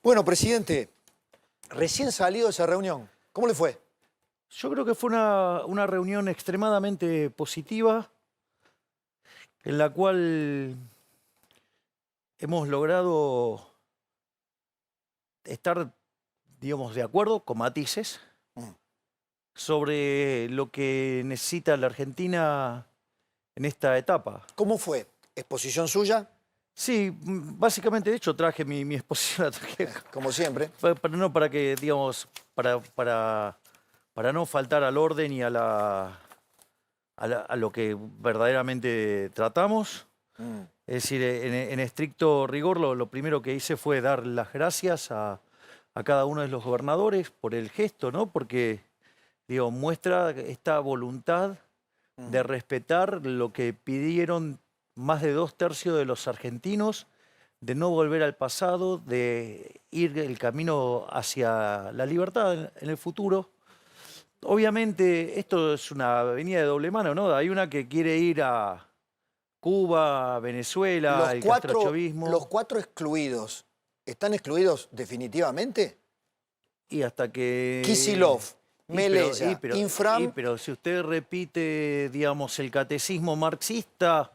Bueno, presidente, recién salido de esa reunión, ¿cómo le fue? Yo creo que fue una reunión extremadamente positiva, en la cual hemos logrado estar, digamos, de acuerdo, con matices, Mm. sobre lo que necesita la Argentina en esta etapa. ¿Cómo fue? ¿Exposición suya? Sí, básicamente, de hecho, traje mi exposición, la traje Como siempre. para que, digamos, para no faltar al orden y a lo que verdaderamente tratamos. Mm. Es decir, en estricto rigor, lo primero que hice fue dar las gracias a cada uno de los gobernadores por el gesto, ¿no? Porque, digo, muestra esta voluntad de Mm. respetar lo que pidieron más de 2/3 de los argentinos, de no volver al pasado, de ir el camino hacia la libertad en el futuro. Obviamente, esto es una avenida de doble mano, ¿no? Hay una que quiere ir a Cuba, Venezuela, el Los castrochavismo, cuatro excluidos, ¿están excluidos definitivamente? y hasta que... Kicillof, Melella, Infram. pero si usted repite, digamos, el catecismo marxista,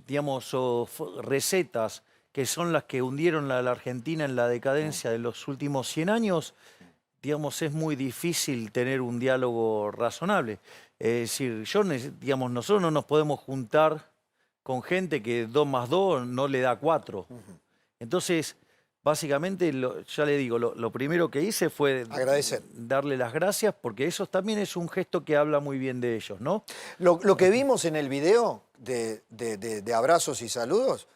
digamos, o recetas que son las que hundieron a la Argentina en la Mm. decadencia de los últimos 100 años, digamos, es muy difícil tener un diálogo razonable. Es decir, digamos, nosotros no nos podemos juntar con gente que 2 más 2 no le da 4. Ujú. Entonces, básicamente, ya le digo, lo primero que hice fue Agradecer. darle las gracias, porque eso también es un gesto que habla muy bien de ellos, ¿no? Lo que vimos en el video de abrazos y saludos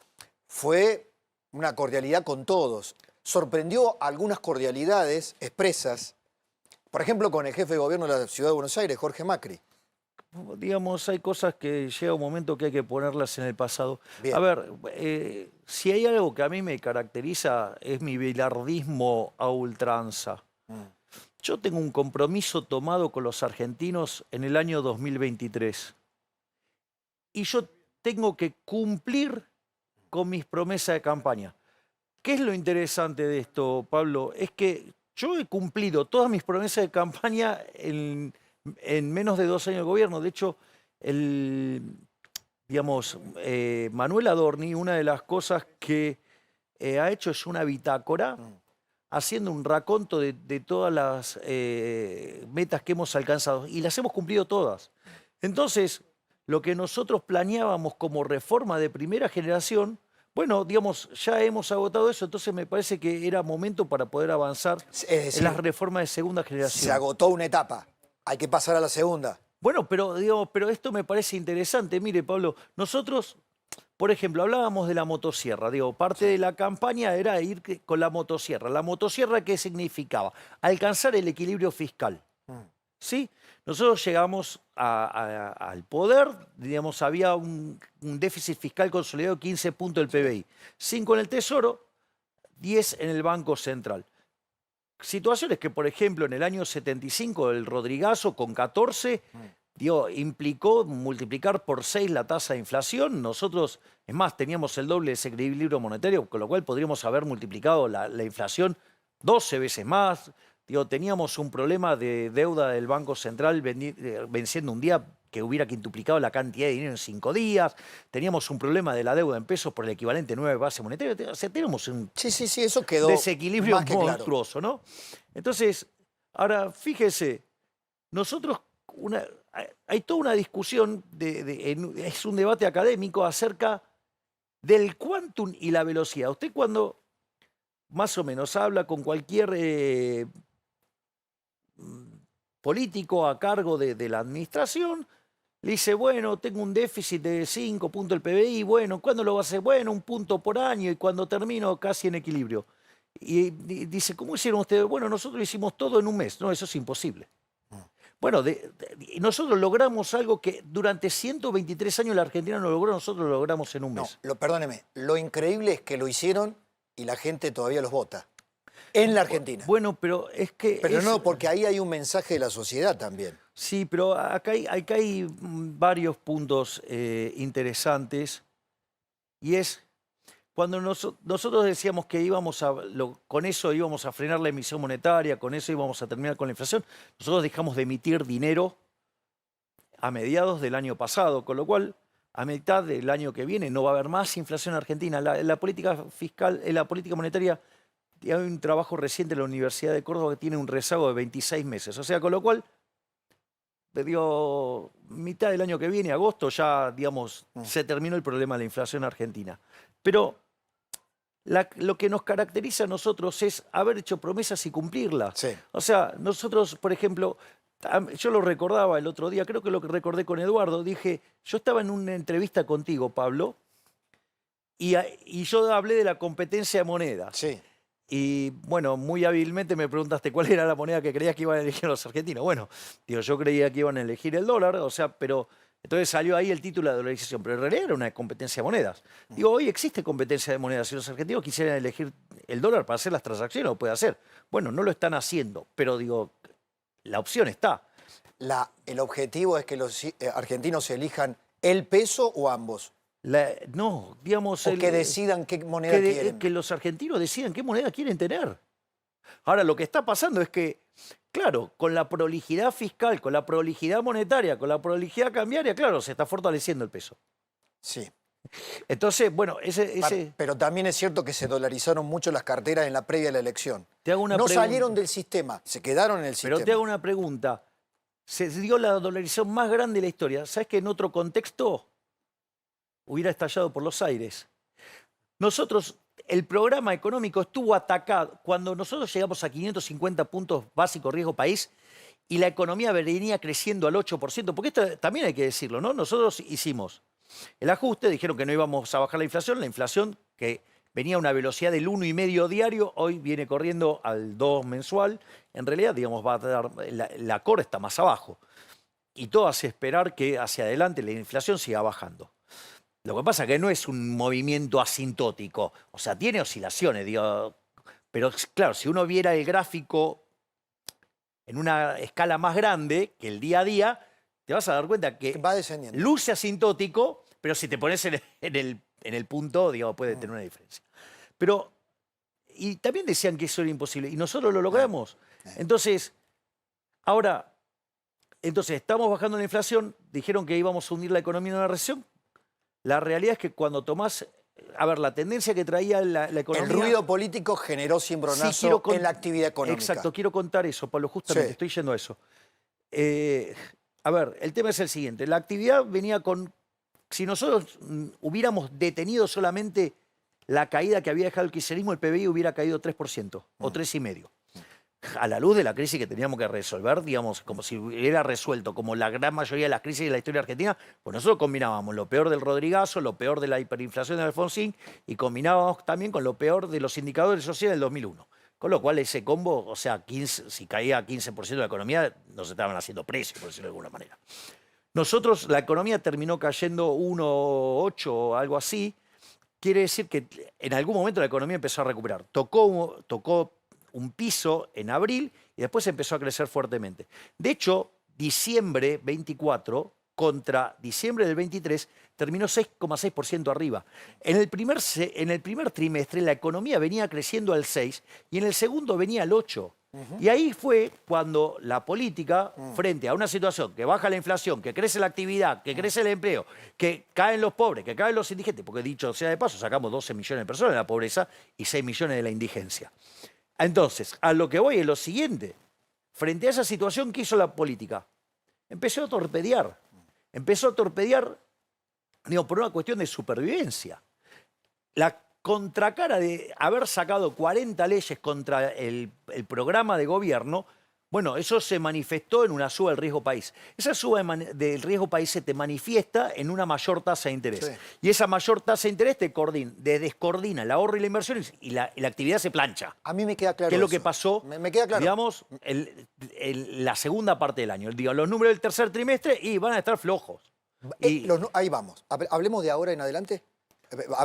fue una cordialidad con todos. Sorprendió algunas cordialidades expresas, por ejemplo, con el jefe de gobierno de la Ciudad de Buenos Aires, Jorge Macri. Digamos, hay cosas que llega un momento que hay que ponerlas en el pasado. A Bien. ver, si hay algo que a mí me caracteriza es mi bilardismo a ultranza. Mm. Yo tengo un compromiso tomado con los argentinos en el año 2023 y yo tengo que cumplir con mis promesas de campaña. ¿Qué es lo interesante de esto, Pablo? Es que yo he cumplido todas mis promesas de campaña en menos de 2 años de gobierno. De hecho, digamos, Manuel Adorni, una de las cosas que ha hecho es una bitácora Mm. haciendo un raconto de todas las metas que hemos alcanzado y las hemos cumplido todas. Entonces, lo que nosotros planeábamos como reforma de primera generación, bueno, digamos, ya hemos agotado eso, entonces me parece que era momento para poder avanzar Es en las decir, reformas de segunda se generación. agotó una etapa, hay que pasar a la segunda. Bueno, pero, digamos, pero esto me parece interesante. Mire, Pablo, nosotros, por ejemplo, hablábamos de la motosierra. Digo, parte Sí. de la campaña era ir con la motosierra. ¿La motosierra qué significaba? Alcanzar el equilibrio fiscal. Mm. ¿Sí? Nosotros llegamos al poder, digamos, había un déficit fiscal consolidado de 15 puntos del PBI. 5 en el Tesoro, 10 en el Banco Central. Situaciones que, por ejemplo, en el año 75, el Rodrigazo con 14, implicó multiplicar por 6 la tasa de inflación. Nosotros, es más, teníamos el doble de ese equilibrio monetario, con lo cual podríamos haber multiplicado la inflación 12 veces más. Teníamos un problema de deuda del Banco Central venciendo un día que hubiera quintuplicado la cantidad de dinero en 5 días. Teníamos un problema de la deuda en pesos por el equivalente a 9 bases monetarias. O sea, tenemos un Sí, sí, sí, eso quedó desequilibrio más que claro. monstruoso, ¿no? Entonces, ahora fíjese, nosotros, hay toda una discusión, es un debate académico acerca del quantum y la velocidad. Usted cuando más o menos habla con cualquier político a cargo de la administración, le dice, bueno, tengo un déficit de 5 puntos del PBI, bueno, ¿cuándo lo va a hacer? Bueno, 1 punto por año y cuando termino casi en equilibrio. Y dice, ¿cómo hicieron ustedes? Bueno, nosotros hicimos todo en un mes. No, eso es imposible. Bueno, nosotros logramos algo que durante 123 años la Argentina no logró, nosotros lo logramos en un No, mes. perdóneme, lo increíble es que lo hicieron y la gente todavía los vota. En la Argentina. Bueno, pero es que... Pero no, porque ahí hay un mensaje de la sociedad también. Sí, pero acá hay varios puntos interesantes y es, Cuando nosotros decíamos que con eso íbamos a frenar la emisión monetaria, con eso íbamos a terminar con la inflación, nosotros dejamos de emitir dinero a mediados del año pasado, con lo cual a mitad del año que viene no va a haber más inflación en Argentina. La política fiscal, la política monetaria, hay un trabajo reciente en la Universidad de Córdoba que tiene un rezago de 26 meses. O sea, con lo cual, mitad del año que viene, agosto, ya, digamos, se terminó el problema de la inflación argentina. Pero lo que nos caracteriza a nosotros es haber hecho promesas y cumplirlas. Sí. O sea, nosotros, por ejemplo, yo lo recordaba el otro día, creo que lo que recordé con Eduardo, dije, yo estaba en una entrevista contigo, Pablo, y yo hablé de la competencia de monedas. Sí. Y bueno, muy hábilmente me preguntaste cuál era la moneda que creías que iban a elegir los argentinos. Bueno, digo, yo creía que iban a elegir el dólar, o sea, pero entonces salió ahí el título de dolarización, pero en realidad era una competencia de monedas. Digo, hoy existe competencia de monedas. Si los argentinos quisieran elegir el dólar para hacer las transacciones, lo puede hacer. Bueno, no lo están haciendo, pero digo, la opción está. El objetivo es que los argentinos elijan el peso o ambos. No, digamos... O que decidan qué moneda quieren. Que los argentinos decidan qué moneda quieren tener. Ahora, lo que está pasando es que, claro, con la prolijidad fiscal, con la prolijidad monetaria, con la prolijidad cambiaria, claro, se está fortaleciendo el peso. Sí. Entonces, bueno, Pero también es cierto que se dolarizaron mucho las carteras en la previa de la elección. No salieron del sistema, se quedaron en el sistema. Pero te hago una pregunta. Se dio la dolarización más grande de la historia. ¿Sabes que en otro contexto hubiera estallado por los aires? Nosotros, el programa económico estuvo atacado. Cuando nosotros llegamos a 550 puntos básicos riesgo país y la economía venía creciendo al 8%, porque esto también hay que decirlo, ¿no? Nosotros hicimos el ajuste, dijeron que no íbamos a bajar la inflación que venía a una velocidad del 1,5 diario, hoy viene corriendo al 2 mensual. En realidad, digamos, va a dar, la core está más abajo. Y todo hace esperar que hacia adelante la inflación siga bajando. Lo que pasa es que no es un movimiento asintótico, o sea, tiene oscilaciones, digo, pero claro, si uno viera el gráfico en una escala más grande que el día a día, te vas a dar cuenta que va descendiendo. Luce asintótico, pero si te pones en el punto, digamos, puede tener una diferencia. Pero, y también decían que eso era imposible, y nosotros lo logramos. Entonces, estamos bajando la inflación, dijeron que íbamos a hundir la economía en una recesión. La realidad es que cuando tomás, la tendencia que traía la economía... El ruido político generó cimbronazo en la actividad económica. Exacto, quiero contar eso, Pablo, justamente, Sí. estoy yendo a eso. El tema es el siguiente, la actividad venía con... Si nosotros hubiéramos detenido solamente la caída que había dejado el kirchnerismo, el PBI hubiera caído 3% o 3,5%. A la luz de la crisis que teníamos que resolver, digamos, como si hubiera resuelto, como la gran mayoría de las crisis de la historia argentina, pues nosotros combinábamos lo peor del Rodrigazo, lo peor de la hiperinflación de Alfonsín y combinábamos también con lo peor de los indicadores sociales del 2001. Con lo cual ese combo, o sea, si caía 15% de la economía, nos estaban haciendo precio, por decirlo de alguna manera. Nosotros, la economía terminó cayendo 1,8 o algo así. Quiere decir que en algún momento la economía empezó a recuperar. Tocó un piso en abril y después empezó a crecer fuertemente. De hecho, diciembre 24 contra diciembre del 23 terminó 6,6% arriba. En el primer trimestre la economía venía creciendo al 6 y en el segundo venía al 8. Y ahí fue cuando la política, frente a una situación que baja la inflación, que crece la actividad, que crece el empleo, que caen los pobres, que caen los indigentes, porque dicho sea de paso, sacamos 12 millones de personas de la pobreza y 6 millones de la indigencia. Entonces, a lo que voy es lo siguiente. Frente a esa situación, ¿qué hizo la política? Empezó a torpedear. Empezó a torpedear, digo, por una cuestión de supervivencia. La contracara de haber sacado 40 leyes contra el programa de gobierno, bueno, eso se manifestó en una suba del riesgo país. Esa suba del riesgo país se te manifiesta en una mayor tasa de interés. Sí. Y esa mayor tasa de interés te descoordina el ahorro y la inversión y la actividad se plancha. A mí me queda claro ¿Qué es lo eso. que pasó? Me queda claro. Digamos, la segunda parte del año. Digo, los números del tercer trimestre y van a estar flojos. Ahí vamos. Hablemos de ahora en adelante.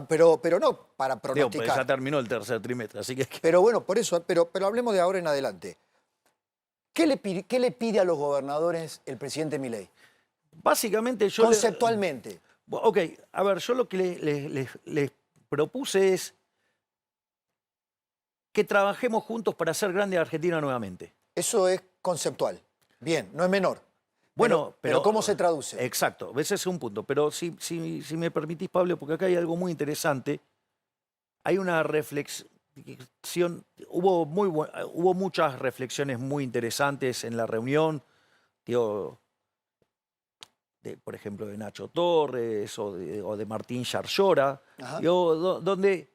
Pero no para Digo, pronosticar. pues ya terminó el tercer trimestre, así que... Pero bueno, por eso, pero hablemos de ahora en adelante. ¿Qué le pide a los gobernadores el presidente Milei? Básicamente yo... Conceptualmente. Ok, a ver, yo lo que les propuse es que trabajemos juntos para hacer grande a Argentina nuevamente. Eso es conceptual. Bien, no es menor. Bueno, pero ¿cómo se traduce? Exacto, ese es un punto. Pero si me permitís, Pablo, porque acá hay algo muy interesante. Hay una reflexión, hubo muchas reflexiones muy interesantes en la reunión, digo, por ejemplo, de Nacho Torres o de Martín Yarlora, Ajá. donde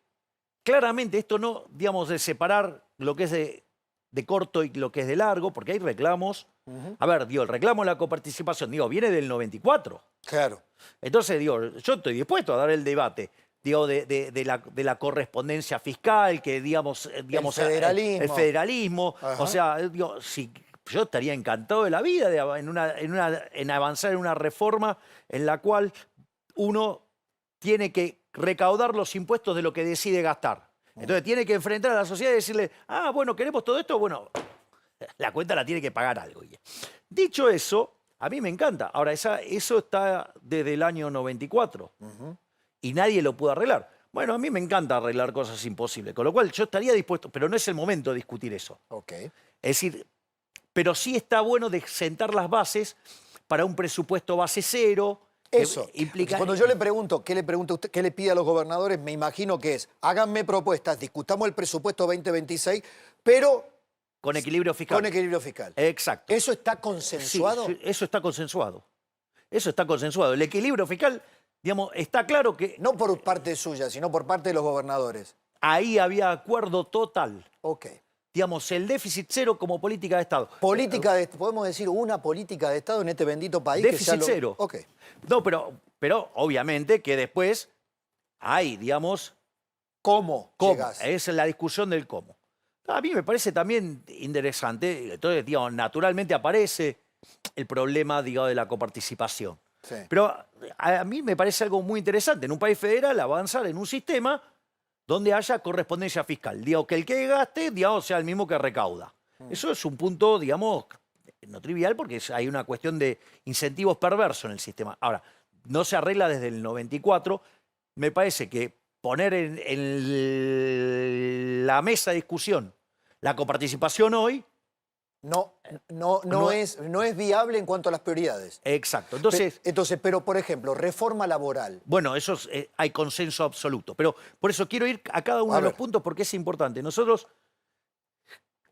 claramente esto no, digamos, de separar lo que es de corto y lo que es de largo, porque hay reclamos. Ujú. A ver, digo, el reclamo de la coparticipación, digo, viene del 94. Claro. Entonces, digo, yo estoy dispuesto a dar el debate, digo, de la correspondencia fiscal, que digamos federalismo. el federalismo. Ajá. O sea, digo, yo estaría encantado de la vida en avanzar en una reforma en la cual uno tiene que recaudar los impuestos de lo que decide gastar. Entonces tiene que enfrentar a la sociedad y decirle, ah, bueno, queremos todo esto, bueno, la cuenta la tiene que pagar algo. Dicho eso, a mí me encanta. Ahora, eso está desde el año 94 y nadie lo pudo arreglar. Bueno, a mí me encanta arreglar cosas imposibles, con lo cual yo estaría dispuesto, pero no es el momento de discutir eso. Ok. Es decir, pero sí está bueno de sentar las bases para un presupuesto base cero. Eso. Implica... Cuando yo le pregunto, ¿qué le pregunta usted, qué le pide a los gobernadores? Me imagino que es, háganme propuestas, discutamos el presupuesto 2026, pero con equilibrio fiscal. Con equilibrio fiscal. Exacto. ¿Eso está consensuado? Sí, eso está consensuado. Eso está consensuado. El equilibrio fiscal, digamos, está claro que... No por parte suya, sino por parte de los gobernadores. Ahí había acuerdo total. Ok. Digamos, el déficit cero como política de Estado. Podemos decir una política de Estado en este bendito país. Déficit cero. Ok. No, pero obviamente que después hay, digamos... ¿Cómo llegás? Esa es la discusión del cómo. A mí me parece también interesante. Entonces, digamos, naturalmente aparece el problema, digamos, de la coparticipación. Sí. Pero a mí me parece algo muy interesante en un país federal avanzar en un sistema donde haya correspondencia fiscal. Digo, que el que gaste, digamos, sea el mismo que recauda. Eso es un punto, digamos, no trivial porque hay una cuestión de incentivos perversos en el sistema. Ahora, no se arregla desde el 94. Me parece que poner en la mesa de discusión la coparticipación hoy... No es viable en cuanto a las prioridades. Exacto. Entonces, pero por ejemplo, reforma laboral. bueno, eso hay consenso absoluto. Pero por eso quiero ir a cada uno de los puntos porque es importante. Nosotros,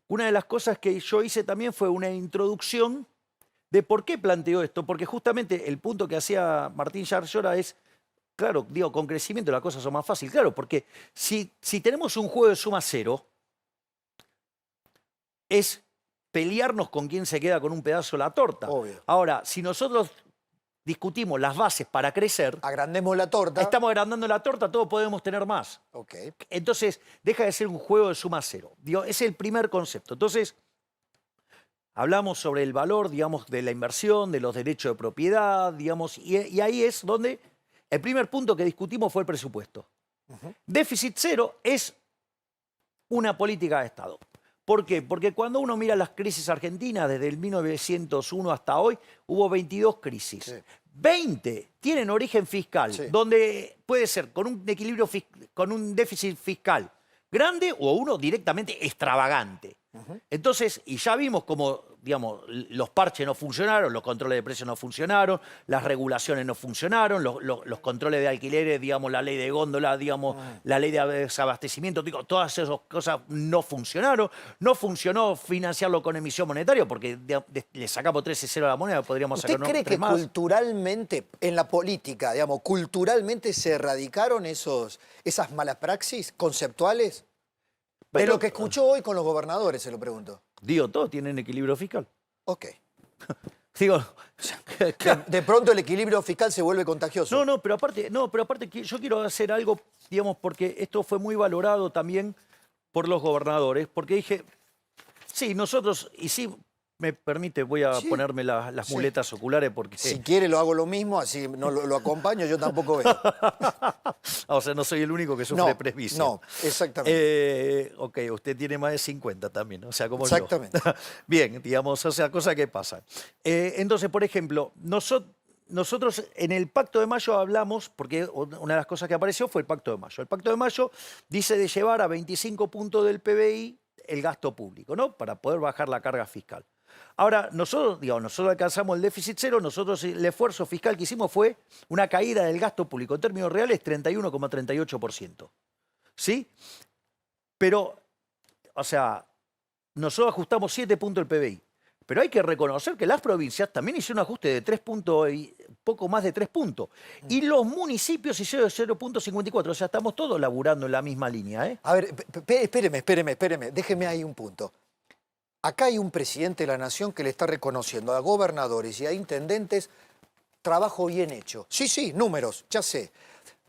una de las cosas que yo hice también fue una introducción de por qué planteo esto. Porque justamente el punto que hacía Martín Yarlora es, claro, digo, con crecimiento las cosas son más fáciles. Claro, porque si tenemos un juego de suma cero, es pelearnos con quién se queda con un pedazo de la torta. Obvio. Ahora, si nosotros discutimos las bases para crecer, agrandemos la torta. Estamos agrandando la torta, todos podemos tener más. Ok. Entonces, deja de ser un juego de suma cero. Digo, es el primer concepto. Entonces, hablamos sobre el valor, digamos, de la inversión, de los derechos de propiedad, digamos, y ahí es donde el primer punto que discutimos fue el presupuesto. Déficit cero es una política de Estado. ¿Por qué? Porque cuando uno mira las crisis argentinas, desde el 1901 hasta hoy, hubo 22 crisis. Sí. 20 tienen origen fiscal, Sí. donde puede ser con un equilibrio, con un déficit fiscal grande o uno directamente extravagante. Entonces, y ya vimos cómo, digamos, los parches no funcionaron, los controles de precios no funcionaron, las regulaciones no funcionaron, los controles de alquileres, digamos, la ley de góndola, digamos, la ley de desabastecimiento, digo, todas esas cosas no funcionaron. No funcionó financiarlo con emisión monetaria porque le sacamos 13-0 a la moneda, podríamos ¿Usted sacar cree que más. culturalmente, en la política, digamos, culturalmente se erradicaron esas malas praxis conceptuales? De Pero- lo que escuchó hoy con los gobernadores, se lo pregunto. Digo, todos tienen equilibrio fiscal. Ok. Digo, De pronto el equilibrio fiscal se vuelve contagioso. no, pero aparte yo quiero hacer algo, digamos, porque esto fue muy valorado también por los gobernadores, porque dije, sí, nosotros, y sí, me permite, voy a Sí. ponerme las Sí. muletas oculares porque... Si quiere lo hago lo mismo, así no lo acompaño, yo tampoco veo. O sea, no soy el único que sufre de presbicia. No, exactamente. Ok, usted tiene más de 50 también, o sea, como Exactamente. yo. Bien, digamos, o sea, cosas que pasan. Entonces, por ejemplo, nosotros en el Pacto de Mayo hablamos, porque una de las cosas que apareció fue el Pacto de Mayo. El Pacto de Mayo dice de llevar a 25 puntos del PBI el gasto público, ¿no? Para poder bajar la carga fiscal. Ahora, nosotros alcanzamos el déficit cero, nosotros el esfuerzo fiscal que hicimos fue una caída del gasto público. En términos reales, 31,38%. ¿Sí? Pero, o sea, nosotros ajustamos 7 puntos el PBI. Pero hay que reconocer que las provincias también hicieron un ajuste de 3 puntos y poco más de 3 puntos. Y los municipios hicieron 0,54. O sea, estamos todos laburando en la misma línea, ¿eh? A ver, espéreme. Déjeme ahí un punto. Acá hay un presidente de la Nación que le está reconociendo a gobernadores y a intendentes trabajo bien hecho. Sí, números, ya sé.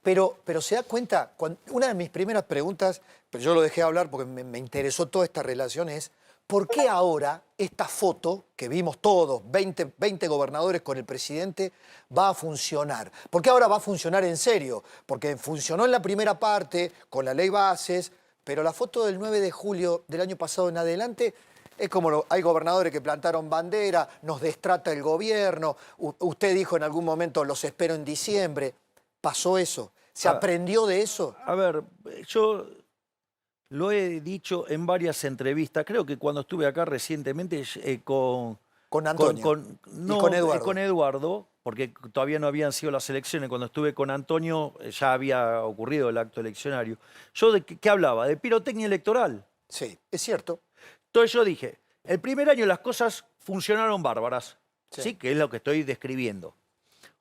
Pero se da cuenta, una de mis primeras preguntas, pero yo lo dejé hablar porque me interesó toda esta relación, es ¿por qué ahora esta foto que vimos todos, 20 gobernadores con el presidente, va a funcionar? ¿Por qué ahora va a funcionar en serio? Porque funcionó en la primera parte, con la ley bases, pero la foto del 9 de julio del año pasado en adelante es como hay gobernadores que plantaron bandera, nos destrata el gobierno, usted dijo en algún momento, los espero en diciembre. ¿Pasó eso? ¿Se aprendió de eso? A ver, yo lo he dicho en varias entrevistas, creo que cuando estuve acá recientemente Con Antonio no, y con Eduardo. con Eduardo, porque todavía no habían sido las elecciones. Cuando estuve con Antonio ya había ocurrido el acto eleccionario. ¿Yo de qué hablaba? De pirotecnia electoral. Sí, es cierto. Entonces yo dije, el primer año las cosas funcionaron bárbaras, Sí. ¿sí? Que es lo que estoy describiendo.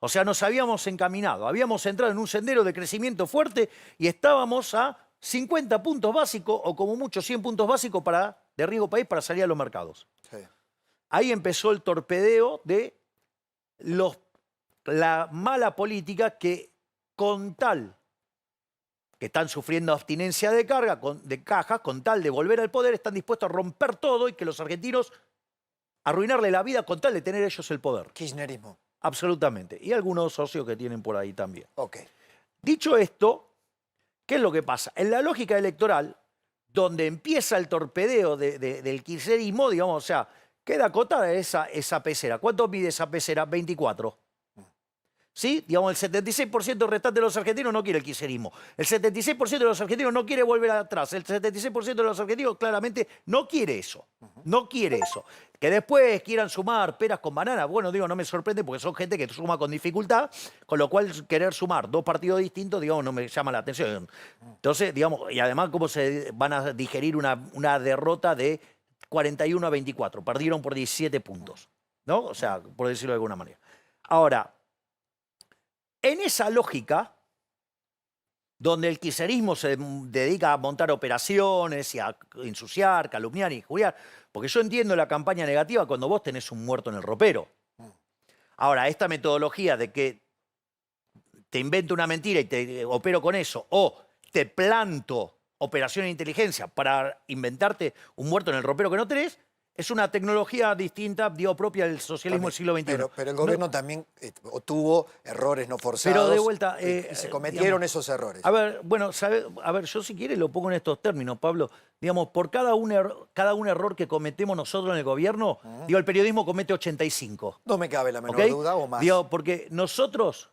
O sea, nos habíamos encaminado, habíamos entrado en un sendero de crecimiento fuerte y estábamos a 50 puntos básicos o como mucho 100 puntos básicos de riesgo país para salir a los mercados. Sí. Ahí empezó el torpedeo de la mala política que con tal que están sufriendo abstinencia de cajas, con tal de volver al poder, están dispuestos a romper todo y que los argentinos arruinarle la vida con tal de tener ellos el poder. Kirchnerismo. Absolutamente. Y algunos socios que tienen por ahí también. Ok. Dicho esto, ¿qué es lo que pasa? En la lógica electoral, donde empieza el torpedeo del kirchnerismo, digamos, o sea, queda acotada esa pecera. ¿Cuánto mide esa pecera? 24. ¿Sí? Digamos, el 76% restante de los argentinos no quiere el kirchnerismo. El 76% de los argentinos no quiere volver atrás. El 76% de los argentinos claramente no quiere eso. No quiere eso. Que después quieran sumar peras con bananas, bueno, digo, no me sorprende porque son gente que suma con dificultad, con lo cual querer sumar dos partidos distintos, digamos, no me llama la atención. Entonces, digamos, y además cómo se van a digerir una derrota de 41 a 24. Perdieron por 17 puntos, ¿no? O sea, por decirlo de alguna manera. Ahora, en esa lógica, donde el kirchnerismo se dedica a montar operaciones y a ensuciar, calumniar y injuriar, porque yo entiendo la campaña negativa cuando vos tenés un muerto en el ropero. Ahora, esta metodología de que te invento una mentira y te opero con eso, o te planto operación de inteligencia para inventarte un muerto en el ropero que no tenés, es una tecnología distinta, digo, propia del socialismo del siglo XXI. Pero el gobierno también tuvo errores no forzados. Pero de vuelta... se cometieron esos errores. A ver, bueno, a ver, yo si quiere lo pongo en estos términos, Pablo. Digamos, por cada un error que cometemos nosotros en el gobierno, digo, el periodismo comete 85. No me cabe la menor ¿Ok? duda o más. Digo, porque nosotros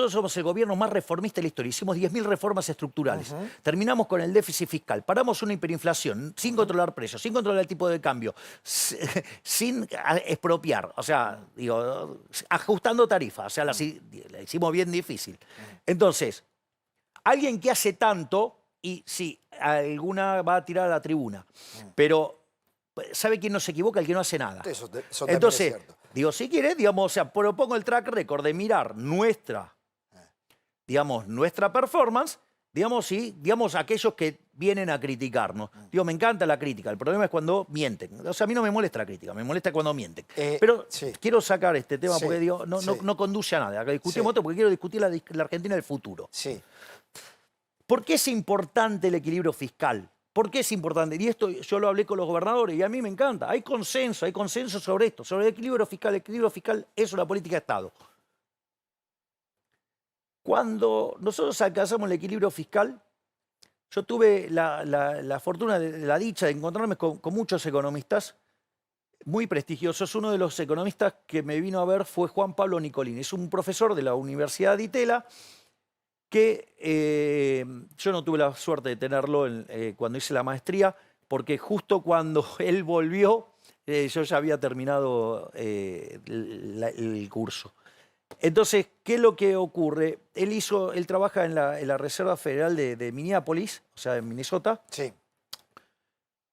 somos el gobierno más reformista de la historia. Hicimos 10.000 reformas estructurales. Terminamos con el déficit fiscal. Paramos una hiperinflación sin controlar precios, sin controlar el tipo de cambio, sin expropiar. O sea, digo, ajustando tarifas. O sea, la hicimos bien difícil. Entonces, alguien que hace tanto, y sí, alguna va a tirar a la tribuna, pero ¿sabe quién no se equivoca? El que no hace nada. Eso también Entonces, es cierto. digo, si quiere, digamos, o sea, propongo el track record de mirar nuestra performance, digamos, sí, digamos, aquellos que vienen a criticarnos. Digo, me encanta la crítica, el problema es cuando mienten. O sea, a mí no me molesta la crítica, me molesta cuando mienten. Pero sí. quiero sacar este tema Sí, porque, digo, no conduce a nada. Acá discutimos esto porque quiero discutir la Argentina del futuro. Sí. ¿Por qué es importante el equilibrio fiscal? ¿Por qué es importante? Y esto yo lo hablé con los gobernadores y a mí me encanta. Hay consenso sobre esto, sobre el equilibrio fiscal. El equilibrio fiscal es una política de Estado. Cuando nosotros alcanzamos el equilibrio fiscal, yo tuve la fortuna, la dicha de encontrarme con muchos economistas muy prestigioso. Es uno de los economistas que me vino a ver, fue Juan Pablo Nicolini. Es un profesor de la Universidad de Itela que yo no tuve la suerte de tenerlo cuando hice la maestría, porque justo cuando él volvió, yo ya había terminado el curso. Entonces, ¿qué es lo que ocurre? Él trabaja en la Reserva Federal de Minneapolis, o sea, en Minnesota, Sí.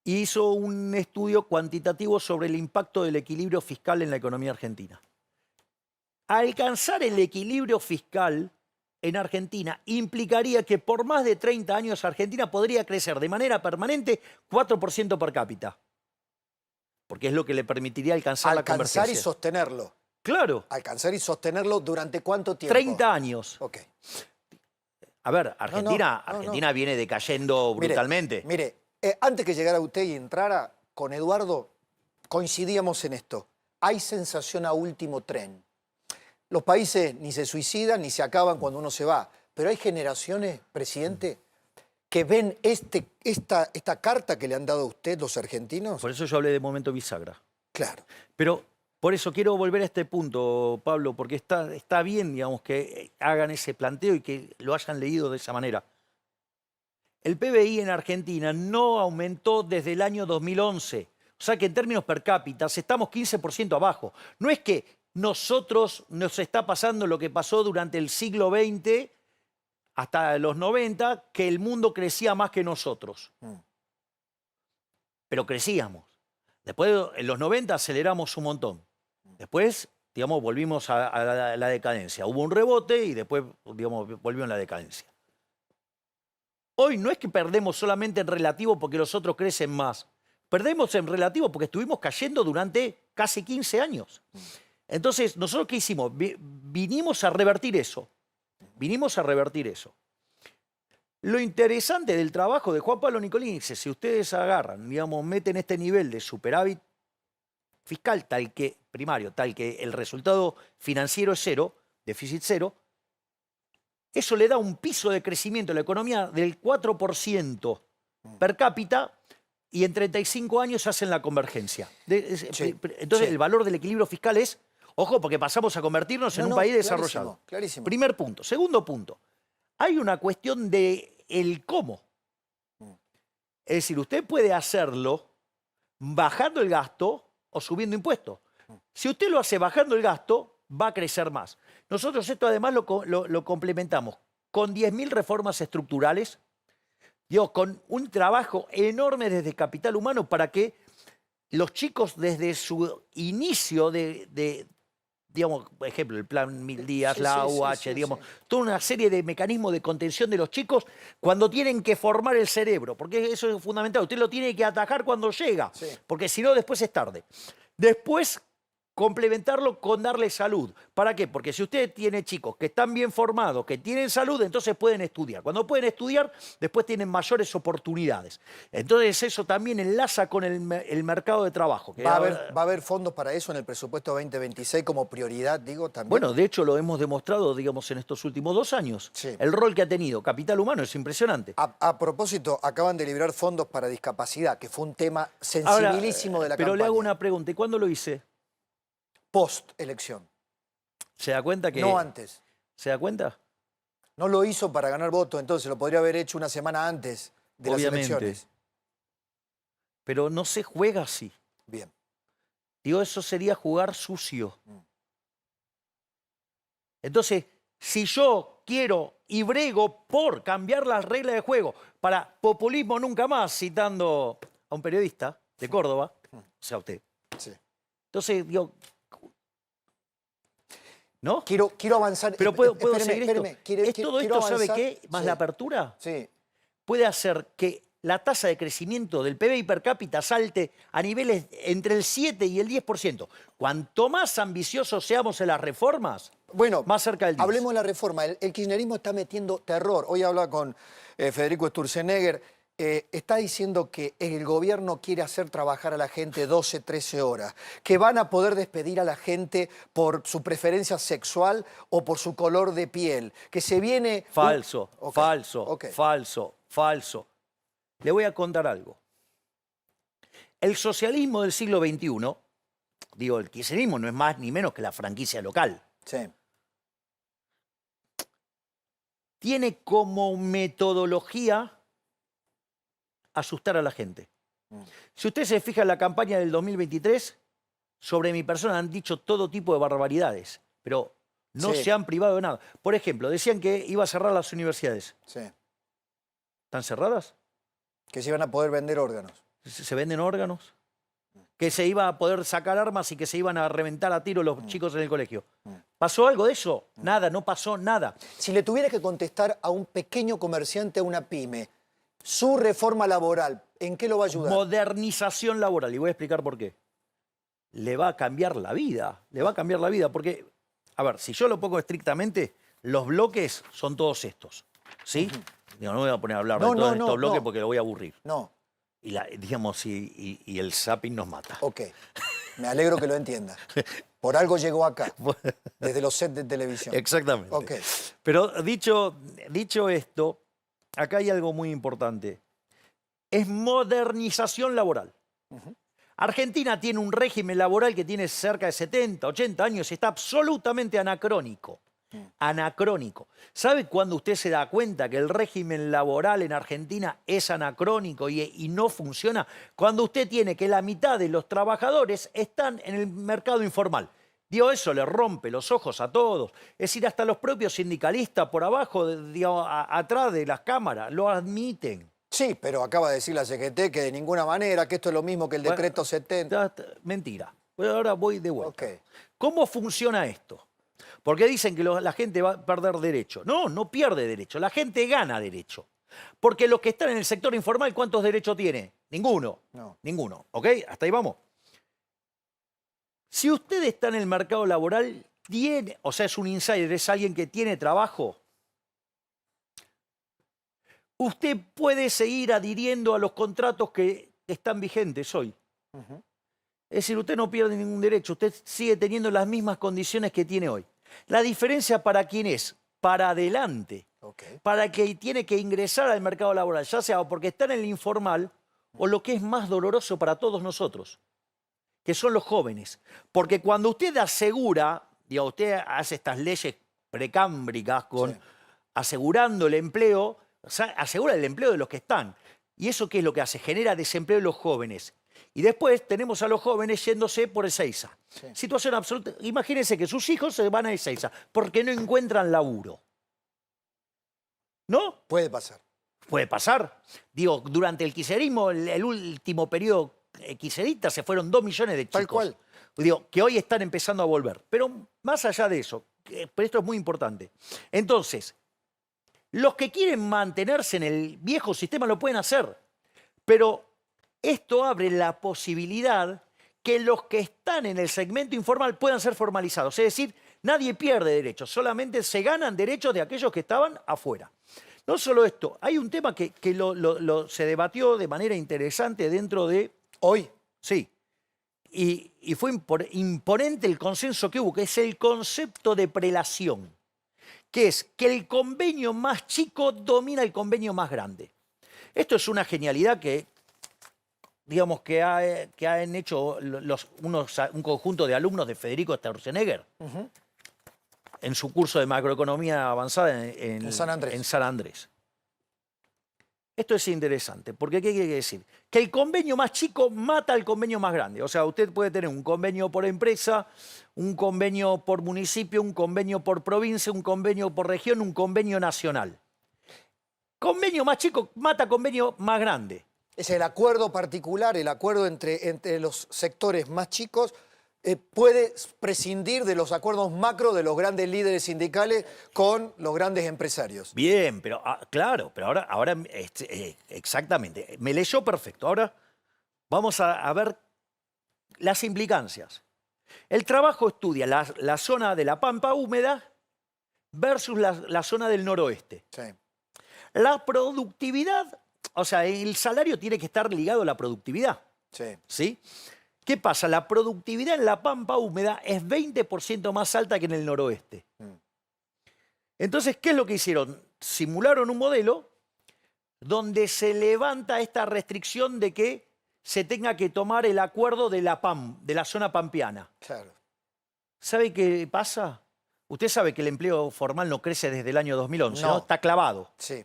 y hizo un estudio cuantitativo sobre el impacto del equilibrio fiscal en la economía argentina. Alcanzar el equilibrio fiscal en Argentina implicaría que por más de 30 años Argentina podría crecer de manera permanente 4% per cápita, porque es lo que le permitiría alcanzar la Alcanzar y convergencia. sostenerlo. Claro, Alcanzar y sostenerlo ¿durante cuánto tiempo? 30 años. Ok. A ver, Argentina, no. Argentina viene decayendo brutalmente. Mire, antes que llegara usted y entrara, con Eduardo coincidíamos en esto. Hay sensación a último tren. Los países ni se suicidan ni se acaban cuando uno se va. Pero hay generaciones, presidente, que ven esta carta que le han dado a usted los argentinos. Por eso yo hablé de momento bisagra. Claro. Pero por eso quiero volver a este punto, Pablo, porque está bien, digamos, que hagan ese planteo y que lo hayan leído de esa manera. El PBI en Argentina no aumentó desde el año 2011. O sea que en términos per cápita estamos 15% abajo. No es que nosotros nos está pasando lo que pasó durante el siglo XX hasta los 90, que el mundo crecía más que nosotros. Pero crecíamos. Después, en los 90, aceleramos un montón. Después, digamos, volvimos a la decadencia. Hubo un rebote y después, digamos, volvió en la decadencia. Hoy no es que perdemos solamente en relativo porque los otros crecen más. Perdemos en relativo porque estuvimos cayendo durante casi 15 años. Entonces, ¿nosotros qué hicimos? Vinimos a revertir eso. Vinimos a revertir eso. Lo interesante del trabajo de Juan Pablo Nicolini es que si ustedes agarran, digamos, meten este nivel de superávit fiscal primario, tal que el resultado financiero es cero, déficit cero, eso le da un piso de crecimiento a la economía del 4% per cápita y en 35 años hacen la convergencia. Entonces, el valor del equilibrio fiscal es, ojo, porque pasamos a convertirnos en un país desarrollado. Clarísimo. Primer punto. Segundo punto. Hay una cuestión de el cómo. Es decir, usted puede hacerlo bajando el gasto o subiendo impuestos. Si usted lo hace bajando el gasto, va a crecer más. Nosotros esto además lo complementamos con 10.000 reformas estructurales, digo, con un trabajo enorme desde capital humano para que los chicos desde su inicio digamos, por ejemplo, el plan 1000 días, la AUH, digamos, toda una serie de mecanismos de contención de los chicos cuando tienen que formar el cerebro, porque eso es fundamental. Usted lo tiene que atajar cuando llega, porque si no, después es tarde. Después, complementarlo con darle salud. ¿Para qué? Porque si usted tiene chicos que están bien formados, que tienen salud, entonces pueden estudiar. Cuando pueden estudiar, después tienen mayores oportunidades. Entonces eso también enlaza con el mercado de trabajo. ¿Va a haber fondos para eso en el presupuesto 2026 como prioridad, digo, también? Bueno, de hecho lo hemos demostrado, digamos, en estos últimos 2 años. Sí. El rol que ha tenido capital humano es impresionante. A propósito, acaban de liberar fondos para discapacidad, que fue un tema sensibilísimo de la campaña. Pero le hago una pregunta, ¿y cuándo lo hice? Post-elección. ¿Se da cuenta que...? No antes. ¿Se da cuenta? No lo hizo para ganar votos, entonces lo podría haber hecho una semana antes de las elecciones. Pero no se juega así. Bien. Digo, eso sería jugar sucio. Entonces, si yo quiero y brego por cambiar las reglas de juego para populismo nunca más, citando a un periodista de Córdoba, o sea, usted. Sí. Entonces, digo... ¿No? Quiero avanzar. Pero puedo seguir esto. Todo esto, avanzar. ¿sabe qué? Más la apertura. Sí. Puede hacer que la tasa de crecimiento del PBI per cápita salte a niveles entre el 7 y el 10%. Cuanto más ambiciosos seamos en las reformas, bueno, más cerca del 10%. Hablemos de la reforma. El kirchnerismo está metiendo terror. Hoy hablaba con Federico Sturzenegger. Está diciendo que el gobierno quiere hacer trabajar a la gente 12, 13 horas, que van a poder despedir a la gente por su preferencia sexual o por su color de piel, que se viene... Falso, falso. Le voy a contar algo. El socialismo del siglo XXI digo, el kirchnerismo no es más ni menos que la franquicia local. Sí. Tiene como metodología asustar a la gente. Si usted se fija en la campaña del 2023, sobre mi persona han dicho todo tipo de barbaridades, pero no Sí. se han privado de nada. Por ejemplo, decían que iba a cerrar las universidades. Sí. ¿Están cerradas? Que se iban a poder vender órganos. ¿Se venden órganos? Que se iba a poder sacar armas y que se iban a reventar a tiro los chicos en el colegio. ¿Pasó algo de eso? Nada, no pasó nada. Si le tuviera que contestar a un pequeño comerciante, a una pyme, su reforma laboral, ¿en qué lo va a ayudar? Modernización laboral, y voy a explicar por qué. Le va a cambiar la vida, le va a cambiar la vida, porque, a ver, si yo lo pongo estrictamente, los bloques son todos estos, ¿sí? Digo, no me voy a poner a hablar No, de todos no, no, estos bloques no. porque lo voy a aburrir. No, Y, digamos, y el zapping nos mata. ok. Me alegro que lo entienda. Por algo llegó acá, desde los sets de televisión. Exactamente. Ok. Pero dicho esto, acá hay algo muy importante. Es modernización laboral. Argentina tiene un régimen laboral que tiene cerca de 70, 80 años y está absolutamente anacrónico. Anacrónico. ¿Sabe cuándo usted se da cuenta que el régimen laboral en Argentina es anacrónico y no funciona? Cuando usted tiene que la mitad de los trabajadores están en el mercado informal. Digo, eso le rompe los ojos a todos. Es decir, hasta los propios sindicalistas por abajo, atrás de las cámaras, lo admiten. Sí, pero acaba de decir la CGT que de ninguna manera, que esto es lo mismo que el Bueno, decreto 70. Mentira. Pero ahora voy de vuelta. Ok. ¿Cómo funciona esto? Porque dicen que la gente va a perder derecho. No, no pierde derecho. La gente gana derecho. Porque los que están en el sector informal, ¿cuántos derechos tiene? Ninguno. No. Ninguno. ¿Ok? Hasta ahí vamos. Si usted está en el mercado laboral, o sea, es un insider, es alguien que tiene trabajo, usted puede seguir adhiriendo a los contratos que están vigentes hoy. Es decir, usted no pierde ningún derecho, usted sigue teniendo las mismas condiciones que tiene hoy. La diferencia para quién es, para adelante, Ok. para el que tiene que ingresar al mercado laboral, ya sea porque está en el informal o lo que es más doloroso para todos nosotros, que son los jóvenes. Porque cuando usted asegura, digo, usted hace estas leyes precámbricas con Sí. asegurando el empleo, o sea, asegura el empleo de los que están. ¿Y eso qué es lo que hace? Genera desempleo en los jóvenes. Y después tenemos a los jóvenes yéndose por Ezeiza. Sí. Situación absoluta. Imagínense que sus hijos se van a Ezeiza porque no encuentran laburo. ¿No? Puede pasar. Puede pasar. Digo, durante el kirchnerismo, el último periodo kirchnerista, se fueron 2 millones de chicos. Tal cual. Digo, que hoy están empezando a volver. Pero más allá de eso, pero esto es muy importante. Entonces, los que quieren mantenerse en el viejo sistema lo pueden hacer. Pero esto abre la posibilidad que los que están en el segmento informal puedan ser formalizados. Es decir, nadie pierde derechos, solamente se ganan derechos de aquellos que estaban afuera. No solo esto, hay un tema que se debatió de manera interesante dentro de... Hoy. Sí, y fue imponente el consenso que hubo, que es el concepto de prelación, que es que el convenio más chico domina el convenio más grande. Esto es una genialidad que, digamos, que han hecho un conjunto de alumnos de Federico Sturzenegger en su curso de macroeconomía avanzada En San Andrés. en San Andrés. Esto es interesante, porque ¿qué quiere decir? Que el convenio más chico mata al convenio más grande. O sea, usted puede tener un convenio por empresa, un convenio por municipio, un convenio por provincia, un convenio por región, un convenio nacional. Convenio más chico mata convenio más grande. Es el acuerdo particular, el acuerdo entre los sectores más chicos, puede prescindir de los acuerdos macro de los grandes líderes sindicales con los grandes empresarios. Bien, pero claro, pero ahora exactamente, me leyó perfecto. Ahora vamos a ver las implicancias. El trabajo estudia la zona de la pampa húmeda versus la zona del noroeste. Sí. La productividad, o sea, el salario tiene que estar ligado a la productividad. Sí. ¿Sí? ¿Qué pasa? La productividad en la pampa húmeda es 20% más alta que en el noroeste. Entonces, ¿qué es lo que hicieron? Simularon un modelo donde se levanta esta restricción de que se tenga que tomar el acuerdo de la PAM, de la zona pampeana. Claro. ¿Sabe qué pasa? Usted sabe que el empleo formal no crece desde el año 2011, ¿no? No. Está clavado. Sí.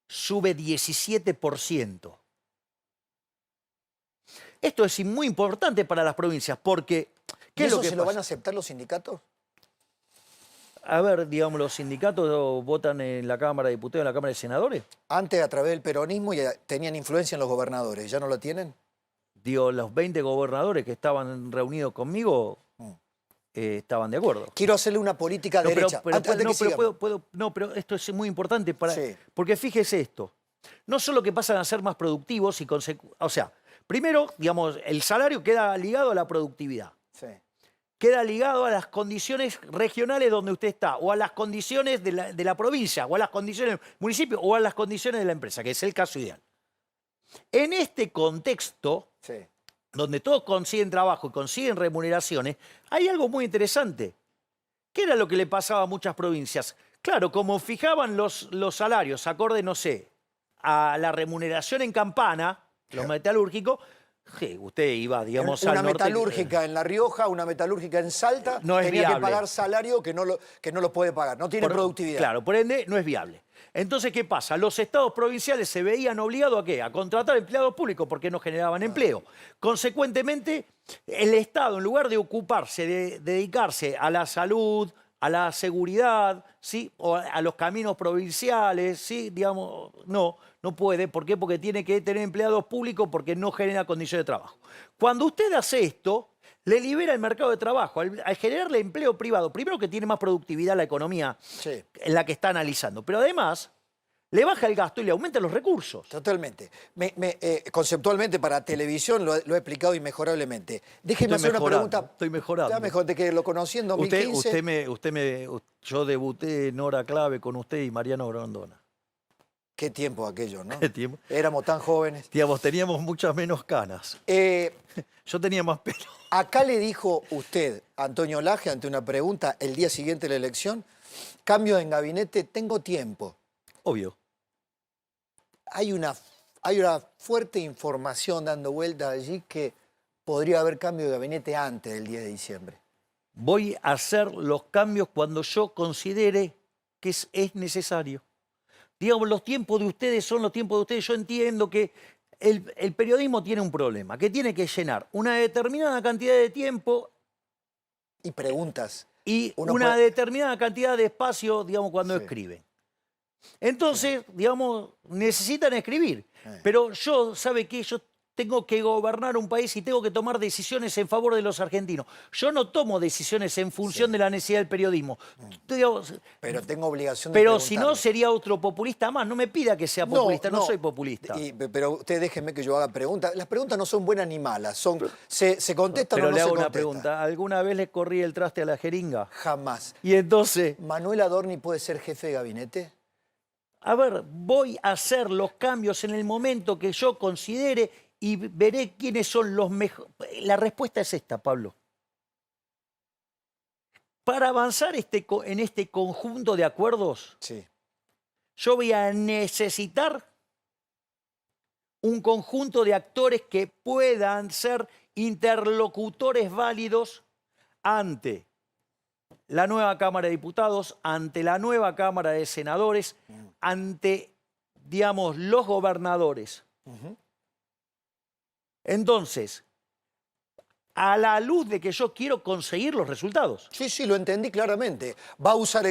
Sube 17%. Esto es muy importante para las provincias porque... ¿Y eso se lo van a aceptar los sindicatos? A ver, digamos, los sindicatos votan en la Cámara de Diputados, en la Cámara de Senadores. Antes, a través del peronismo, ya tenían influencia en los gobernadores. ¿Ya no lo tienen? Digo, los 20 gobernadores que estaban reunidos conmigo estaban de acuerdo. Quiero hacerle una política derecha. Pero esto es muy importante Sí. porque fíjese esto. No solo que pasan a ser más productivos y o sea, primero, digamos, el salario queda ligado a la productividad. Sí. Queda ligado a las condiciones regionales donde usted está, o a las condiciones de la provincia, o a las condiciones del municipio, o a las condiciones de la empresa, que es el caso ideal. En este contexto, Sí. donde todos consiguen trabajo y consiguen remuneraciones, hay algo muy interesante. ¿Qué era lo que le pasaba a muchas provincias? Claro, como fijaban los salarios acorde, no sé, a la remuneración en campana, los metalúrgicos, usted iba, digamos, Una al norte, metalúrgica en La Rioja, una metalúrgica en Salta, no es tenía viable. que pagar salario que no lo puede pagar, no tiene productividad. Claro, por ende, no es viable. Entonces, ¿qué pasa? Los estados provinciales se veían obligados ¿a qué? A contratar empleados públicos porque no generaban empleo. Consecuentemente, el Estado, en lugar de ocuparse, de dedicarse a la salud, a la seguridad, ¿sí? O a los caminos provinciales, ¿sí? Digamos, no puede. ¿Por qué? Porque tiene que tener empleados públicos porque no genera condiciones de trabajo. Cuando usted hace esto, le libera el mercado de trabajo. Al generarle empleo privado, primero que tiene más productividad la economía Sí. en la que está analizando, pero además le baja el gasto y le aumenta los recursos. Totalmente. Conceptualmente para televisión lo he explicado inmejorablemente. Déjeme hacer una pregunta. Estoy mejorando. Ya mejor de que lo conocí en 2015. Yo debuté en hora clave con usted y Mariano Grondona. Qué tiempo aquello, ¿no? Qué tiempo. Éramos tan jóvenes. Digamos, teníamos muchas menos canas. Yo tenía más pelo. Acá le dijo usted, Antonio Laje, ante una pregunta el día siguiente de la elección, cambio en gabinete, tengo tiempo. Obvio. Hay una fuerte información dando vuelta allí que podría haber cambio de gabinete antes del 10 de diciembre. Voy a hacer los cambios cuando yo considere que es necesario. Digamos, los tiempos de ustedes son los tiempos de ustedes. Yo entiendo que el periodismo tiene un problema, que tiene que llenar una determinada cantidad de tiempo Y preguntas. y Uno una puede- determinada cantidad de espacio, digamos, cuando Sí. escriben. Entonces, digamos, necesitan escribir. Sí. Pero ¿sabe qué? Yo tengo que gobernar un país y tengo que tomar decisiones en favor de los argentinos. Yo no tomo decisiones en función de la necesidad del periodismo. Digamos, Pero tengo obligación de pero si no, preguntarle. sería otro populista más. No me pida que sea populista, no soy populista. Pero usted déjeme que yo haga preguntas. Las preguntas no son buenas ni malas, se contestan Pero o no le hago se una contestan. pregunta. ¿Alguna vez le corrí el traste a la jeringa? Jamás. Y entonces, ¿Manuel Adorni puede ser jefe de gabinete? a ver, voy a hacer los cambios en el momento que yo considere y veré quiénes son los mejores. La respuesta es esta, Pablo. Para avanzar en este conjunto de acuerdos, Sí. yo voy a necesitar un conjunto de actores que puedan ser interlocutores válidos ante la nueva Cámara de Diputados, ante la nueva Cámara de Senadores, ante, digamos, los gobernadores. Entonces, a la luz de que yo quiero conseguir los resultados. Sí, lo entendí claramente. Va a usar,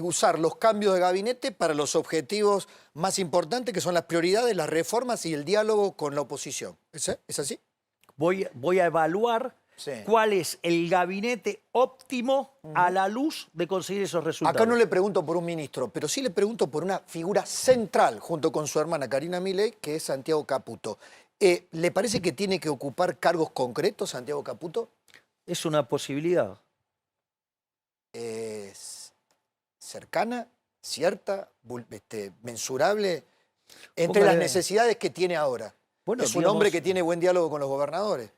usar los cambios de gabinete para los objetivos más importantes, que son las prioridades, las reformas y el diálogo con la oposición. ¿Es así? Voy a evaluar cuál es el gabinete óptimo a la luz de conseguir esos resultados. Acá no le pregunto por un ministro, pero sí le pregunto por una figura central, junto con su hermana Karina Milei, que es Santiago Caputo. ¿Le parece que tiene que ocupar cargos concretos Santiago Caputo? Es una posibilidad. ¿Cercana, cierta, mensurable, entre las necesidades que tiene ahora? Bueno, es un hombre que tiene buen diálogo con los gobernadores.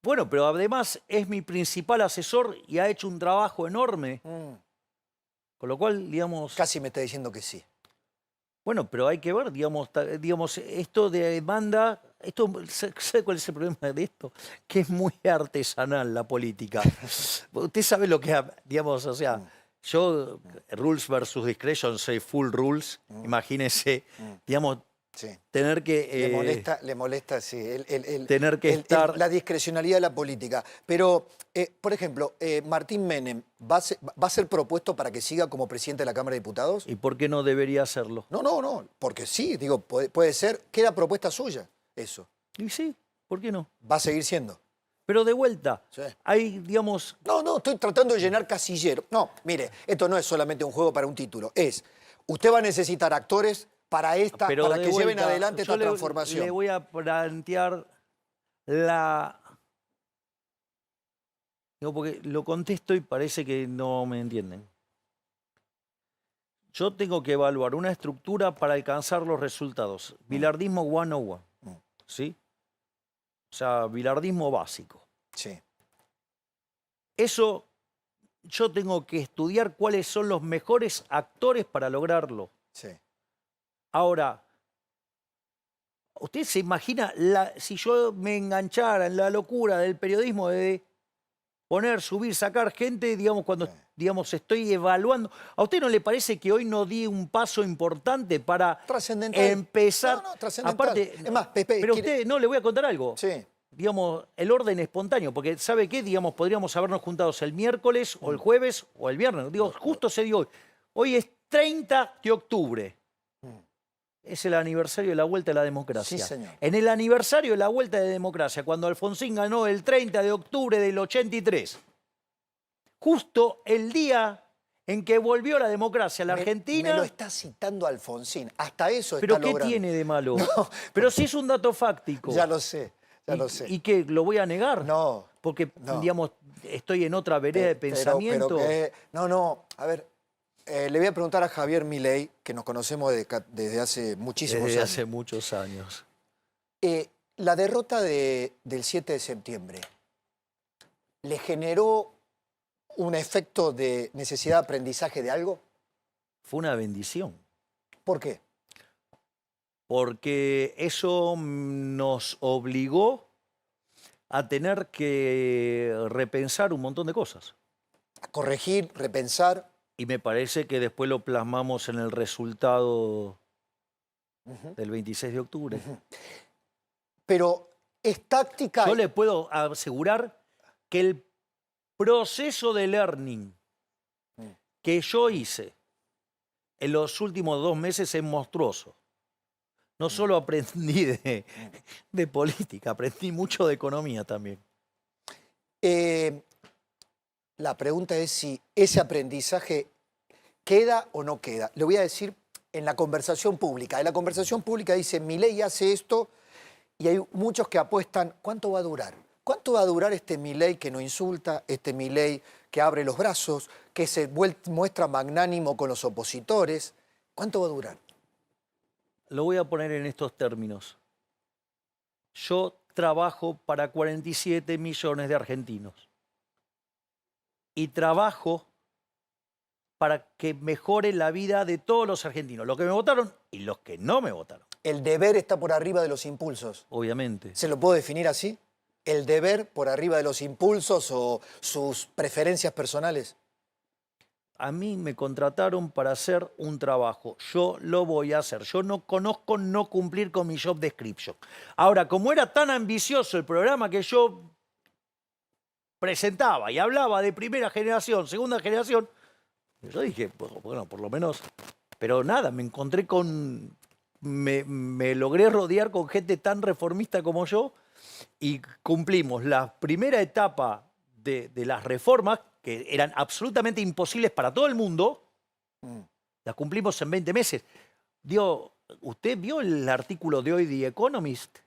Bueno, pero además es mi principal asesor y ha hecho un trabajo enorme. Con lo cual, digamos... Casi me está diciendo que sí. Bueno, pero hay que ver, digamos, esto de demanda, ¿sabe cuál es el problema de esto? Que es muy artesanal la política. Usted sabe lo que, digamos, o sea, yo, rules versus discretion, soy full rules, imagínese, digamos, Sí. tener que... Le molesta, sí, tener que estar... la discrecionalidad de la política. Pero, por ejemplo, Martín Menem, ¿va a ser propuesto para que siga como presidente de la Cámara de Diputados? ¿Y por qué no debería hacerlo? No, porque sí, digo, puede ser, queda propuesta suya, eso. Y sí, ¿por qué no? Va a seguir siendo. Pero de vuelta, Sí. hay, digamos... No, estoy tratando de llenar casillero. No, mire, esto no es solamente un juego para un título, usted va a necesitar actores para Pero para de que lleven vuelta, adelante yo esta transformación. le voy a plantear la... Digo, porque lo contesto y parece que no me entienden. Yo tengo que evaluar una estructura para alcanzar los resultados. Bilardismo 101, ¿sí? O sea, bilardismo básico. Sí. Eso, yo tengo que estudiar cuáles son los mejores actores para lograrlo. Sí. Ahora, ¿usted se imagina si yo me enganchara en la locura del periodismo de poner, subir, sacar gente, digamos, cuando digamos, estoy evaluando? ¿A usted no le parece que hoy no di un paso importante para empezar? No, trascendental. Aparte, es más, Pepe, pero usted, no, le voy a contar algo. Sí. Digamos, el orden espontáneo, porque ¿sabe qué? Digamos, podríamos habernos juntado el miércoles o el jueves o el viernes. Digo, justo se dio hoy. Hoy es 30 de octubre. Es el aniversario de la vuelta de la democracia. Sí, señor. En el aniversario de la vuelta de la democracia, cuando Alfonsín ganó el 30 de octubre del 83, justo el día en que volvió la democracia a la Argentina... Me lo está citando Alfonsín. Hasta eso está ¿Pero qué logrando. tiene de malo? No, pero si es un dato fáctico. Ya lo sé, ya lo sé. ¿Y qué? ¿Lo voy a negar? No. Porque, no. digamos, estoy en otra vereda de pensamiento. No, a ver, le voy a preguntar a Javier Milei, que nos conocemos desde hace muchísimos años. Desde hace muchos años. La derrota del 7 de septiembre, ¿le generó un efecto de necesidad de aprendizaje de algo? Fue una bendición. ¿Por qué? Porque eso nos obligó a tener que repensar un montón de cosas. A corregir, repensar. Y me parece que después lo plasmamos en el resultado del 26 de octubre. Pero es táctica. Yo le puedo asegurar que el proceso de learning que yo hice en los últimos 2 meses es monstruoso. No solo aprendí de política, aprendí mucho de economía también. La pregunta es si ese aprendizaje queda o no queda. Le voy a decir en la conversación pública. En la conversación pública dice, Milei hace esto, y hay muchos que apuestan, ¿cuánto va a durar? ¿Cuánto va a durar este Milei que no insulta, este Milei que abre los brazos, que se muestra magnánimo con los opositores? ¿Cuánto va a durar? Lo voy a poner en estos términos. Yo trabajo para 47 millones de argentinos. Y trabajo para que mejore la vida de todos los argentinos, los que me votaron y los que no me votaron. El deber está por arriba de los impulsos. Obviamente. ¿Se lo puedo definir así? ¿El deber por arriba de los impulsos o sus preferencias personales? A mí me contrataron para hacer un trabajo. Yo lo voy a hacer. Yo no conozco no cumplir con mi job description. Ahora, como era tan ambicioso el programa que yo presentaba y hablaba de primera generación, segunda generación, yo dije, bueno, por lo menos... Pero nada, me encontré con... Me logré rodear con gente tan reformista como yo y cumplimos la primera etapa de las reformas, que eran absolutamente imposibles para todo el mundo, las cumplimos en 20 meses. ¿Usted vio el artículo de hoy de The Economist?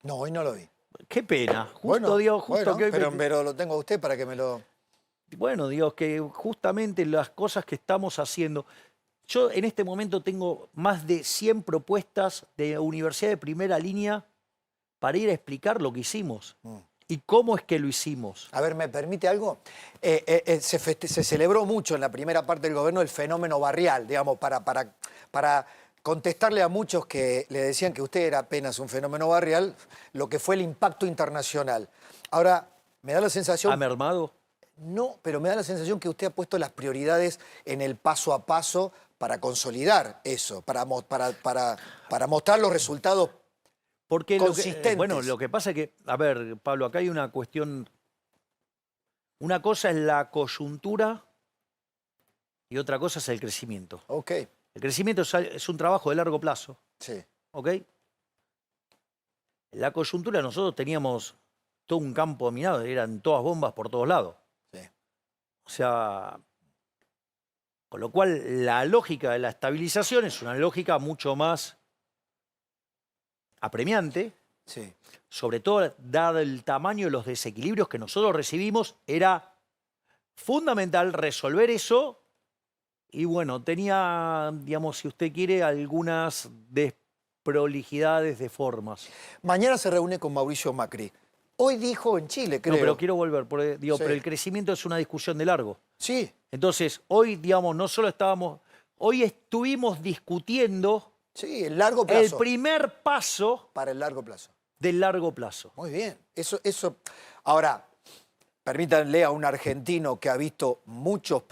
No, hoy no lo vi. Qué pena. Justo Que hoy pero lo tengo a usted para que me lo... Bueno, que justamente las cosas que estamos haciendo... Yo en este momento tengo más de 100 propuestas de universidad de primera línea para ir a explicar lo que hicimos y cómo es que lo hicimos. A ver, ¿me permite algo? Se celebró mucho en la primera parte del gobierno el fenómeno barrial, digamos, para contestarle a muchos que le decían que usted era apenas un fenómeno barrial, lo que fue el impacto internacional. Ahora, me da la sensación... ¿Ha mermado? No, pero me da la sensación que usted ha puesto las prioridades en el paso a paso para consolidar eso, para mostrar los resultados Porque consistentes. bueno, lo que pasa es que, a ver, Pablo, acá hay una cuestión. Una cosa es la coyuntura y otra cosa es el crecimiento. Ok, El crecimiento es un trabajo de largo plazo, sí. ¿ok? En la coyuntura nosotros teníamos todo un campo minado, eran todas bombas por todos lados. Sí. O sea, con lo cual la lógica de la estabilización es una lógica mucho más apremiante, Sí. sobre todo dado el tamaño de los desequilibrios que nosotros recibimos, era fundamental resolver eso. Y bueno, tenía, digamos, si usted quiere, algunas desprolijidades de formas. Mañana se reúne con Mauricio Macri. Hoy dijo en Chile, creo. No, pero quiero volver, porque, digo, Sí. pero el crecimiento es una discusión de largo. Sí, Entonces, hoy, digamos, no solo estábamos, hoy estuvimos discutiendo sí, el largo el plazo. primer paso Para el largo plazo. del largo plazo. Muy bien. Eso. Ahora, permítanle a un argentino que ha visto muchos...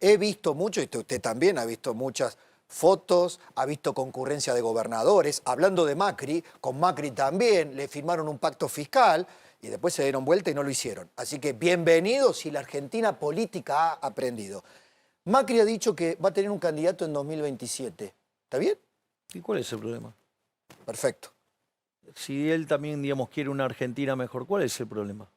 He visto mucho, y usted también ha visto muchas fotos, ha visto concurrencia de gobernadores. Hablando de Macri, con Macri también le firmaron un pacto fiscal y después se dieron vuelta y no lo hicieron. Así que bienvenido si la Argentina política ha aprendido. Macri ha dicho que va a tener un candidato en 2027. ¿Está bien? ¿Y cuál es el problema? Perfecto. Si él también, digamos, quiere una Argentina mejor, ¿cuál es el problema?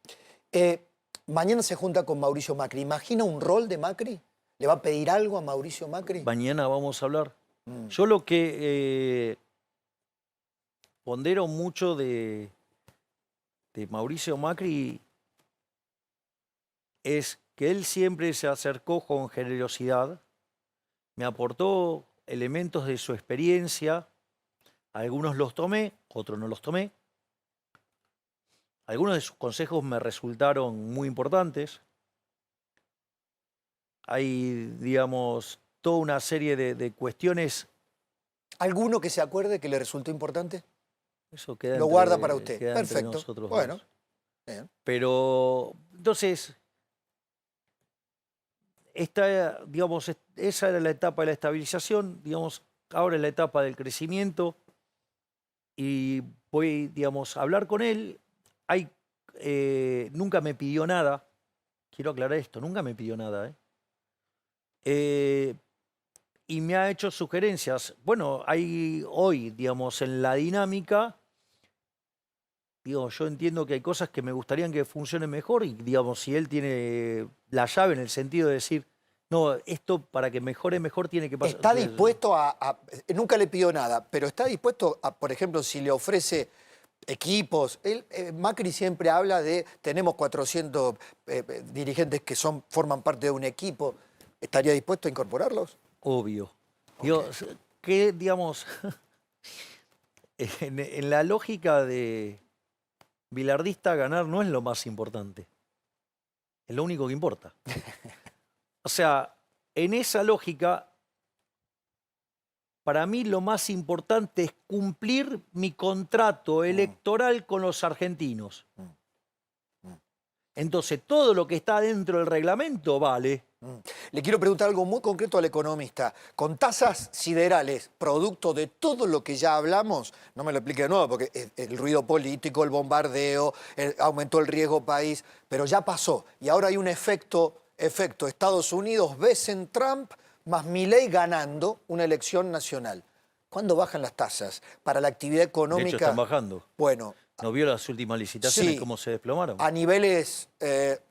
Mañana se junta con Mauricio Macri. ¿Imagina un rol de Macri? ¿Le va a pedir algo a Mauricio Macri? Mañana vamos a hablar. Yo lo que pondero mucho de Mauricio Macri es que él siempre se acercó con generosidad, me aportó elementos de su experiencia, algunos los tomé, otros no los tomé. Algunos de sus consejos me resultaron muy importantes. Hay, digamos, toda una serie de cuestiones. ¿Alguno que se acuerde que le resultó importante? Eso queda Lo entre- guarda para usted. queda entre Perfecto. nosotros Bueno, dos. bien. Pero, entonces, digamos, esa era la etapa de la estabilización, digamos, ahora es la etapa del crecimiento y voy, digamos, a hablar con él. Nunca me pidió nada, quiero aclarar esto, nunca me pidió nada, y me ha hecho sugerencias. Bueno, hay hoy, digamos, en la dinámica, digo, yo entiendo que hay cosas que me gustarían que funcionen mejor y, digamos, si él tiene la llave en el sentido de decir, no, esto para que mejore mejor tiene que pasar. ¿Está dispuesto nunca le pidió nada, pero está dispuesto a, por ejemplo, si le ofrece equipos? Macri siempre habla de, tenemos 400 dirigentes que forman parte de un equipo. ¿Estaría dispuesto a incorporarlos? Obvio. Digo, que, digamos, en la lógica de bilardista, ganar no es lo más importante. Es lo único que importa. O sea, en esa lógica, para mí lo más importante es cumplir mi contrato electoral con los argentinos. Entonces, todo lo que está dentro del reglamento vale. Le quiero preguntar algo muy concreto al economista. Con tasas siderales, producto de todo lo que ya hablamos, no me lo explique de nuevo porque el ruido político, el bombardeo, aumentó el riesgo país, pero ya pasó. Y ahora hay un efecto. Estados Unidos, ves en Trump, más Milei ganando una elección nacional. ¿Cuándo bajan las tasas para la actividad económica? De hecho, están bajando. Bueno, ¿No vio las últimas licitaciones, sí, cómo se desplomaron? a niveles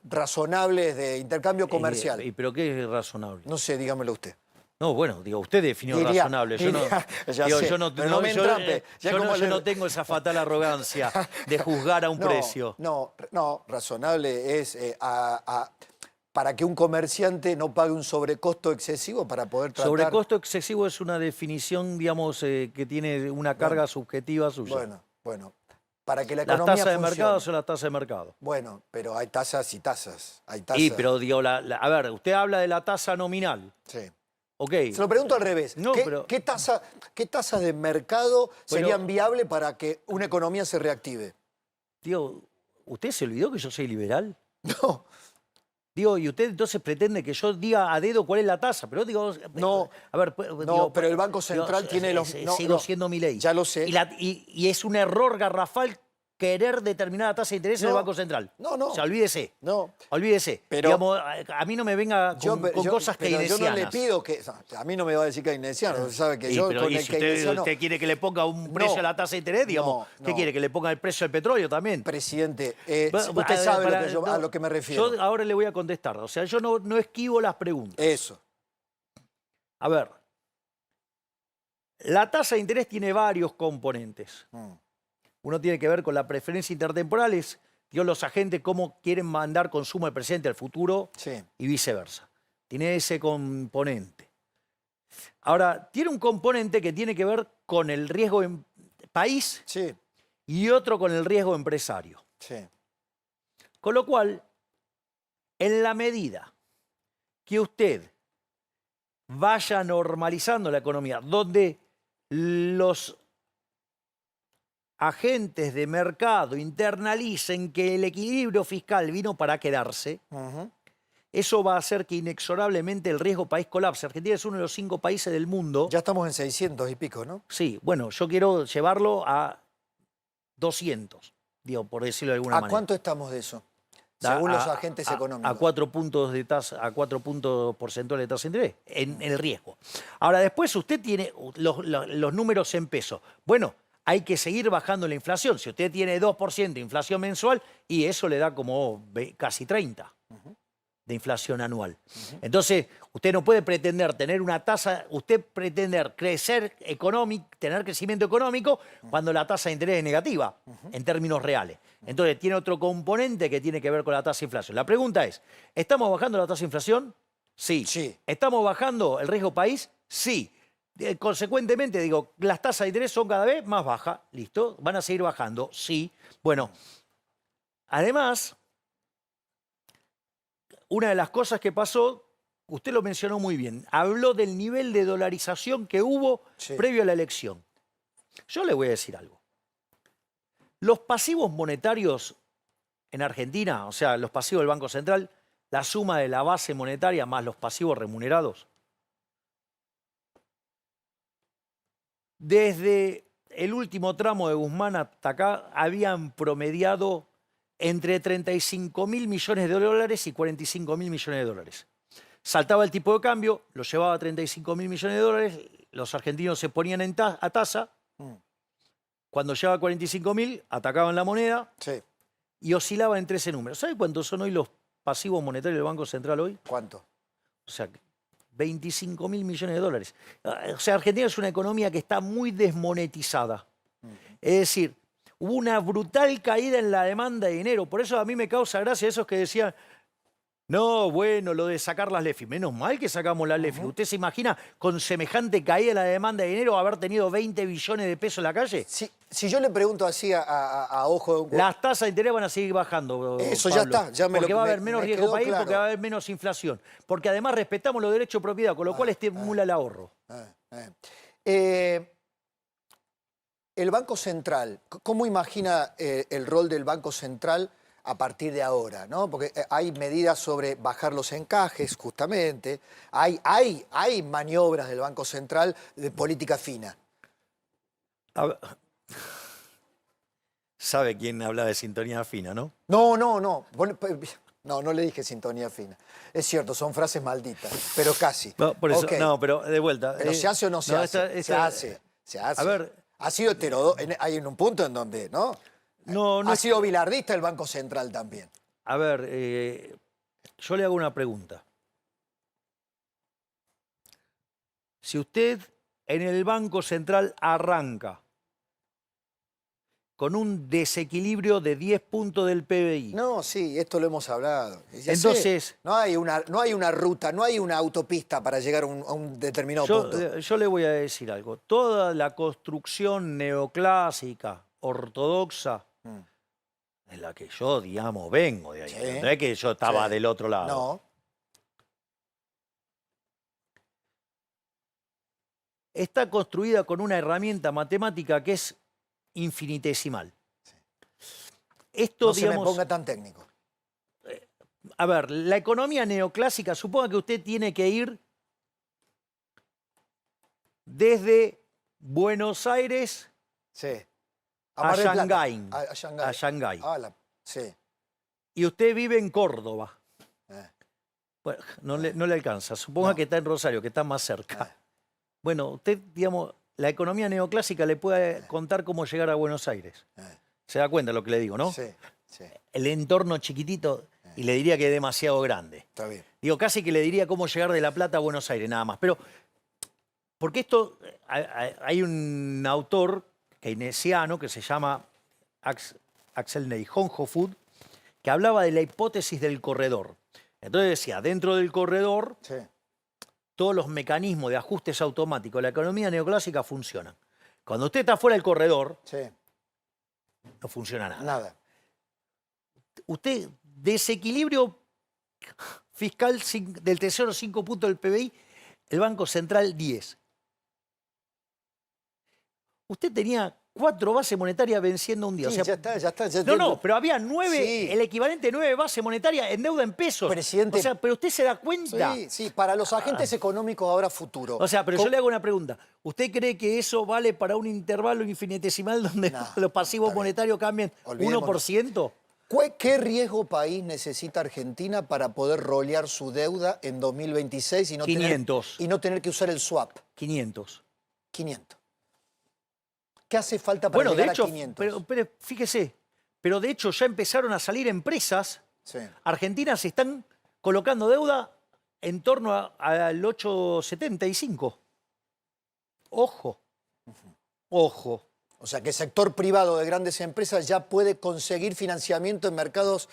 razonables de intercambio comercial. ¿Pero qué es razonable? No sé, dígamelo usted. No, bueno, digo, usted definió Diría- razonable. Yo no, diría- ya digo, sé, yo no, pero no me entrampe. Ya como yo le- no tengo esa fatal arrogancia de juzgar a un precio. No, razonable es para que un comerciante no pague un sobrecosto excesivo para poder tratar... Sobrecosto excesivo es una definición, digamos, que tiene una carga subjetiva suya. Bueno, para que la Las economía tasas de funcione. mercado son las tasas de mercado. Bueno, pero hay tasas y tasas. Hay tasas. Sí, pero digo, a ver, usted habla de la tasa nominal. Sí. Ok. Se lo pregunto al revés. No, ¿Qué, pero- qué tasas de mercado serían viables para que una economía se reactive? Digo, ¿usted se olvidó que yo soy liberal? No, Digo, y usted entonces pretende que yo diga a dedo cuál es la tasa, pero digo, no. a ver, No, pero el Banco Central tiene los... No, sigo no, siendo mi ley. ya lo sé. Y es un error garrafal querer determinada tasa de interés en el No, Banco Central. no, no. O sea, olvídese. No. Olvídese. Pero- Digamos, a mí no me venga con cosas pero keynesianas. yo no le pido que... A mí no me va a decir keynesiano. Usted sabe que Sí, yo pero con ¿y el si keynesiano... usted quiere que le ponga un precio No. a la tasa de interés, digamos, No, ¿qué no. quiere? ¿Que le ponga el precio del petróleo también? Presidente, Bueno, usted sabe para- a lo que me refiero. Yo ahora le voy a contestar. O sea, yo no esquivo las preguntas. Eso. A ver, la tasa de interés tiene varios componentes. Mm. Uno tiene que ver con la preferencia intertemporal, los agentes cómo quieren mandar consumo del presente al futuro Sí. y viceversa. Tiene ese componente. Ahora, tiene un componente que tiene que ver con el riesgo en país Sí, y otro con el riesgo empresario. sí. Con lo cual, en la medida que usted vaya normalizando la economía, donde los agentes de mercado internalicen que el equilibrio fiscal vino para quedarse, Ujú. eso va a hacer que inexorablemente el riesgo país colapse. Argentina es uno de los 5 países del mundo. Ya estamos en 600 y pico, ¿no? Sí, bueno, yo quiero llevarlo a 200, digo, por decirlo de alguna ¿A manera. cuánto estamos de eso? Según los agentes A económicos. 4 puntos de tasa, a 4 puntos porcentuales de tasa de interés, en el riesgo. Ahora, después usted tiene los números en pesos. Bueno, hay que seguir bajando la inflación. Si usted tiene 2% de inflación mensual, y eso le da como casi 30 de inflación anual. Entonces, usted no puede pretender tener una tasa, usted pretender crecer económico, tener crecimiento económico cuando la tasa de interés es negativa, en términos reales. Entonces, tiene otro componente que tiene que ver con la tasa de inflación. La pregunta es, ¿estamos bajando la tasa de inflación? Sí. Sí. ¿Estamos bajando el riesgo país? Sí. Consecuentemente, digo, las tasas de interés son cada vez más bajas. ¿Listo? ¿Van a seguir bajando? Sí. Bueno, además, una de las cosas que pasó, usted lo mencionó muy bien, habló del nivel de dolarización que hubo Sí. previo a la elección. Yo le voy a decir algo. Los pasivos monetarios en Argentina, o sea, los pasivos del Banco Central, la suma de la base monetaria más los pasivos remunerados, desde el último tramo de Guzmán hasta acá habían promediado entre 35.000 millones de dólares y 45.000 millones de dólares. Saltaba el tipo de cambio, lo llevaba a 35.000 millones de dólares, los argentinos se ponían a tasa, Mm. cuando llegaba a 45.000 atacaban la moneda Sí. y oscilaba entre ese número. ¿Sabe cuántos son hoy los pasivos monetarios del Banco Central hoy? ¿Cuánto? O sea, 25.000 millones de dólares. O sea, Argentina es una economía que está muy desmonetizada. Es decir, hubo una brutal caída en la demanda de dinero. Por eso a mí me causa gracia esos que decían, no, bueno, lo de sacar las LEFI. Menos mal que sacamos las LEFI. ¿Usted se imagina con semejante caída en la demanda de dinero haber tenido 20 billones de pesos en la calle? Si yo le pregunto así a ojo de un... Las tasas de interés van a seguir bajando. Eso Pablo, ya está, ya me porque lo- va a me- haber menos me riesgo quedó país, claro. porque va a haber menos inflación. Porque además respetamos los derechos de propiedad, con lo cual estimula el ahorro. El Banco Central, ¿cómo imagina el rol del Banco Central a partir de ahora? ¿No? Porque hay medidas sobre bajar los encajes, justamente. Hay maniobras del Banco Central de política fina. A ver, ¿sabe quién habla de sintonía fina, no? No. No le dije sintonía fina. Es cierto, son frases malditas, pero casi. No, por eso, Ok. no, pero de vuelta. ¿Pero se hace o no se hace? Se hace. A ver. Ha sido heterodoxo. Hay en un punto en donde, ¿no? No Ha es- sido bilardista el Banco Central también. A ver, yo le hago una pregunta. Si usted en el Banco Central arranca con un desequilibrio de 10 puntos del PBI, No, sí, esto lo hemos hablado. Ya Entonces- sé, no hay una ruta, no hay una autopista para llegar a un determinado punto. yo le voy a decir algo. Toda la construcción neoclásica, ortodoxa, de la que yo, digamos, vengo de ahí. Sí. No es que yo estaba Sí. del otro lado. No, está construida con una herramienta matemática que es infinitesimal. Esto, No se me digamos, ponga tan técnico. a ver, la economía neoclásica, suponga que usted tiene que ir desde Buenos Aires Sí. a Mar del Plata. Shanghái. A Shanghái. A Shanghái. Sí. Y usted vive en Córdoba. Eh, Bueno, no le alcanza. Suponga No. que está en Rosario, que está más cerca. eh, Bueno, usted, digamos, la economía neoclásica le puede contar cómo llegar a Buenos Aires. eh. Se da cuenta de lo que le digo, ¿no? Sí, sí. El entorno chiquitito, y le diría que es demasiado grande. Está bien. Digo, casi que le diría cómo llegar de La Plata a Buenos Aires, nada más. Pero, porque esto, hay un autor keynesiano que se llama Axel Neijonjo-Food, que hablaba de la hipótesis del corredor. Entonces decía, dentro del corredor, Sí. todos los mecanismos de ajustes automáticos de la economía neoclásica funcionan. Cuando usted está fuera del corredor, Sí. no funciona nada. Nada. Usted, desequilibrio fiscal del Tesoro 5 puntos del PBI, el Banco Central 10. Usted tenía 4 bases monetarias venciendo un día. Sí, O sea, ya está. Ya no, entiendo. pero había 9, Sí. el equivalente de 9 bases monetarias en deuda en pesos. Presidente. O sea, pero usted se da cuenta. Sí, para los agentes económicos ahora futuro. O sea, pero yo le hago una pregunta. ¿Usted cree que eso vale para un intervalo infinitesimal donde No, los pasivos está bien. monetarios cambien Olvidémonos. 1%? ¿Qué riesgo país necesita Argentina para poder rolear su deuda en 2026 y no 500. y no tener que usar el swap? 500. 500. ¿Qué hace falta para Bueno, de llegar hecho, a 500? pero fíjese, pero de hecho ya empezaron a salir empresas Sí. argentinas, se están colocando deuda en torno al 8,75. Ojo, ojo. O sea que el sector privado de grandes empresas ya puede conseguir financiamiento en mercados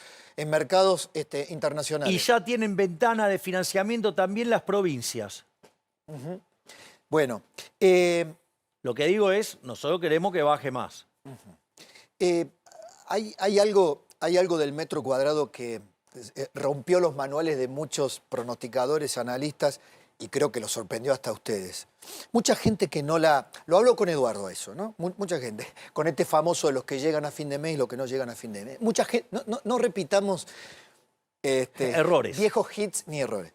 internacionales. Y ya tienen ventana de financiamiento también las provincias. Bueno, Lo que digo es, nosotros queremos que baje más. hay algo del metro cuadrado que rompió los manuales de muchos pronosticadores, analistas, y creo que lo sorprendió hasta a ustedes. Mucha gente que no la... Lo hablo con Eduardo eso, ¿no? Mucha gente, con este famoso de los que llegan a fin de mes y los que no llegan a fin de mes. Mucha gente, no repitamos Errores. viejos hits ni errores.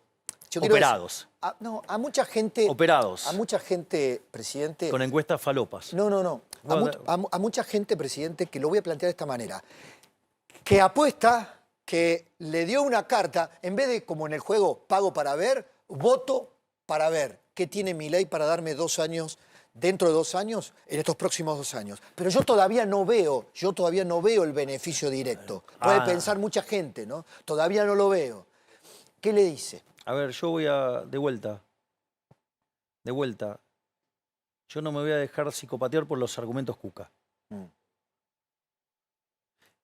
Yo quiero Operados. decir, a mucha gente... Operados. A mucha gente, presidente... Con encuestas falopas. No. Bueno, A mucha gente, presidente, que lo voy a plantear de esta manera, que apuesta, que le dio una carta, en vez de, como en el juego, pago para ver, voto para ver qué tiene Milei para darme 2 años, dentro de 2 años, en estos próximos 2 años. Pero yo todavía no veo el beneficio directo. Puede pensar mucha gente, ¿no? Todavía no lo veo. ¿Qué le dice? A ver, yo voy de vuelta. De vuelta. Yo no me voy a dejar psicopatear por los argumentos Cuca. Mm.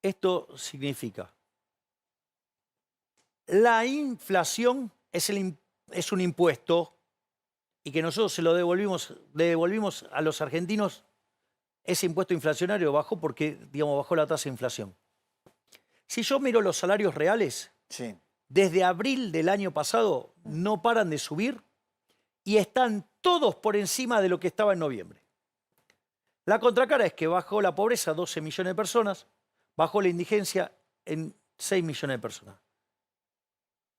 Esto significa, la inflación es un impuesto y que nosotros se lo devolvimos a los argentinos. Ese impuesto inflacionario bajó porque, digamos, bajó la tasa de inflación. Si yo miro los salarios reales, Sí. desde abril del año pasado no paran de subir y están todos por encima de lo que estaba en noviembre. La contracara es que bajó la pobreza 12 millones de personas, bajó la indigencia en 6 millones de personas.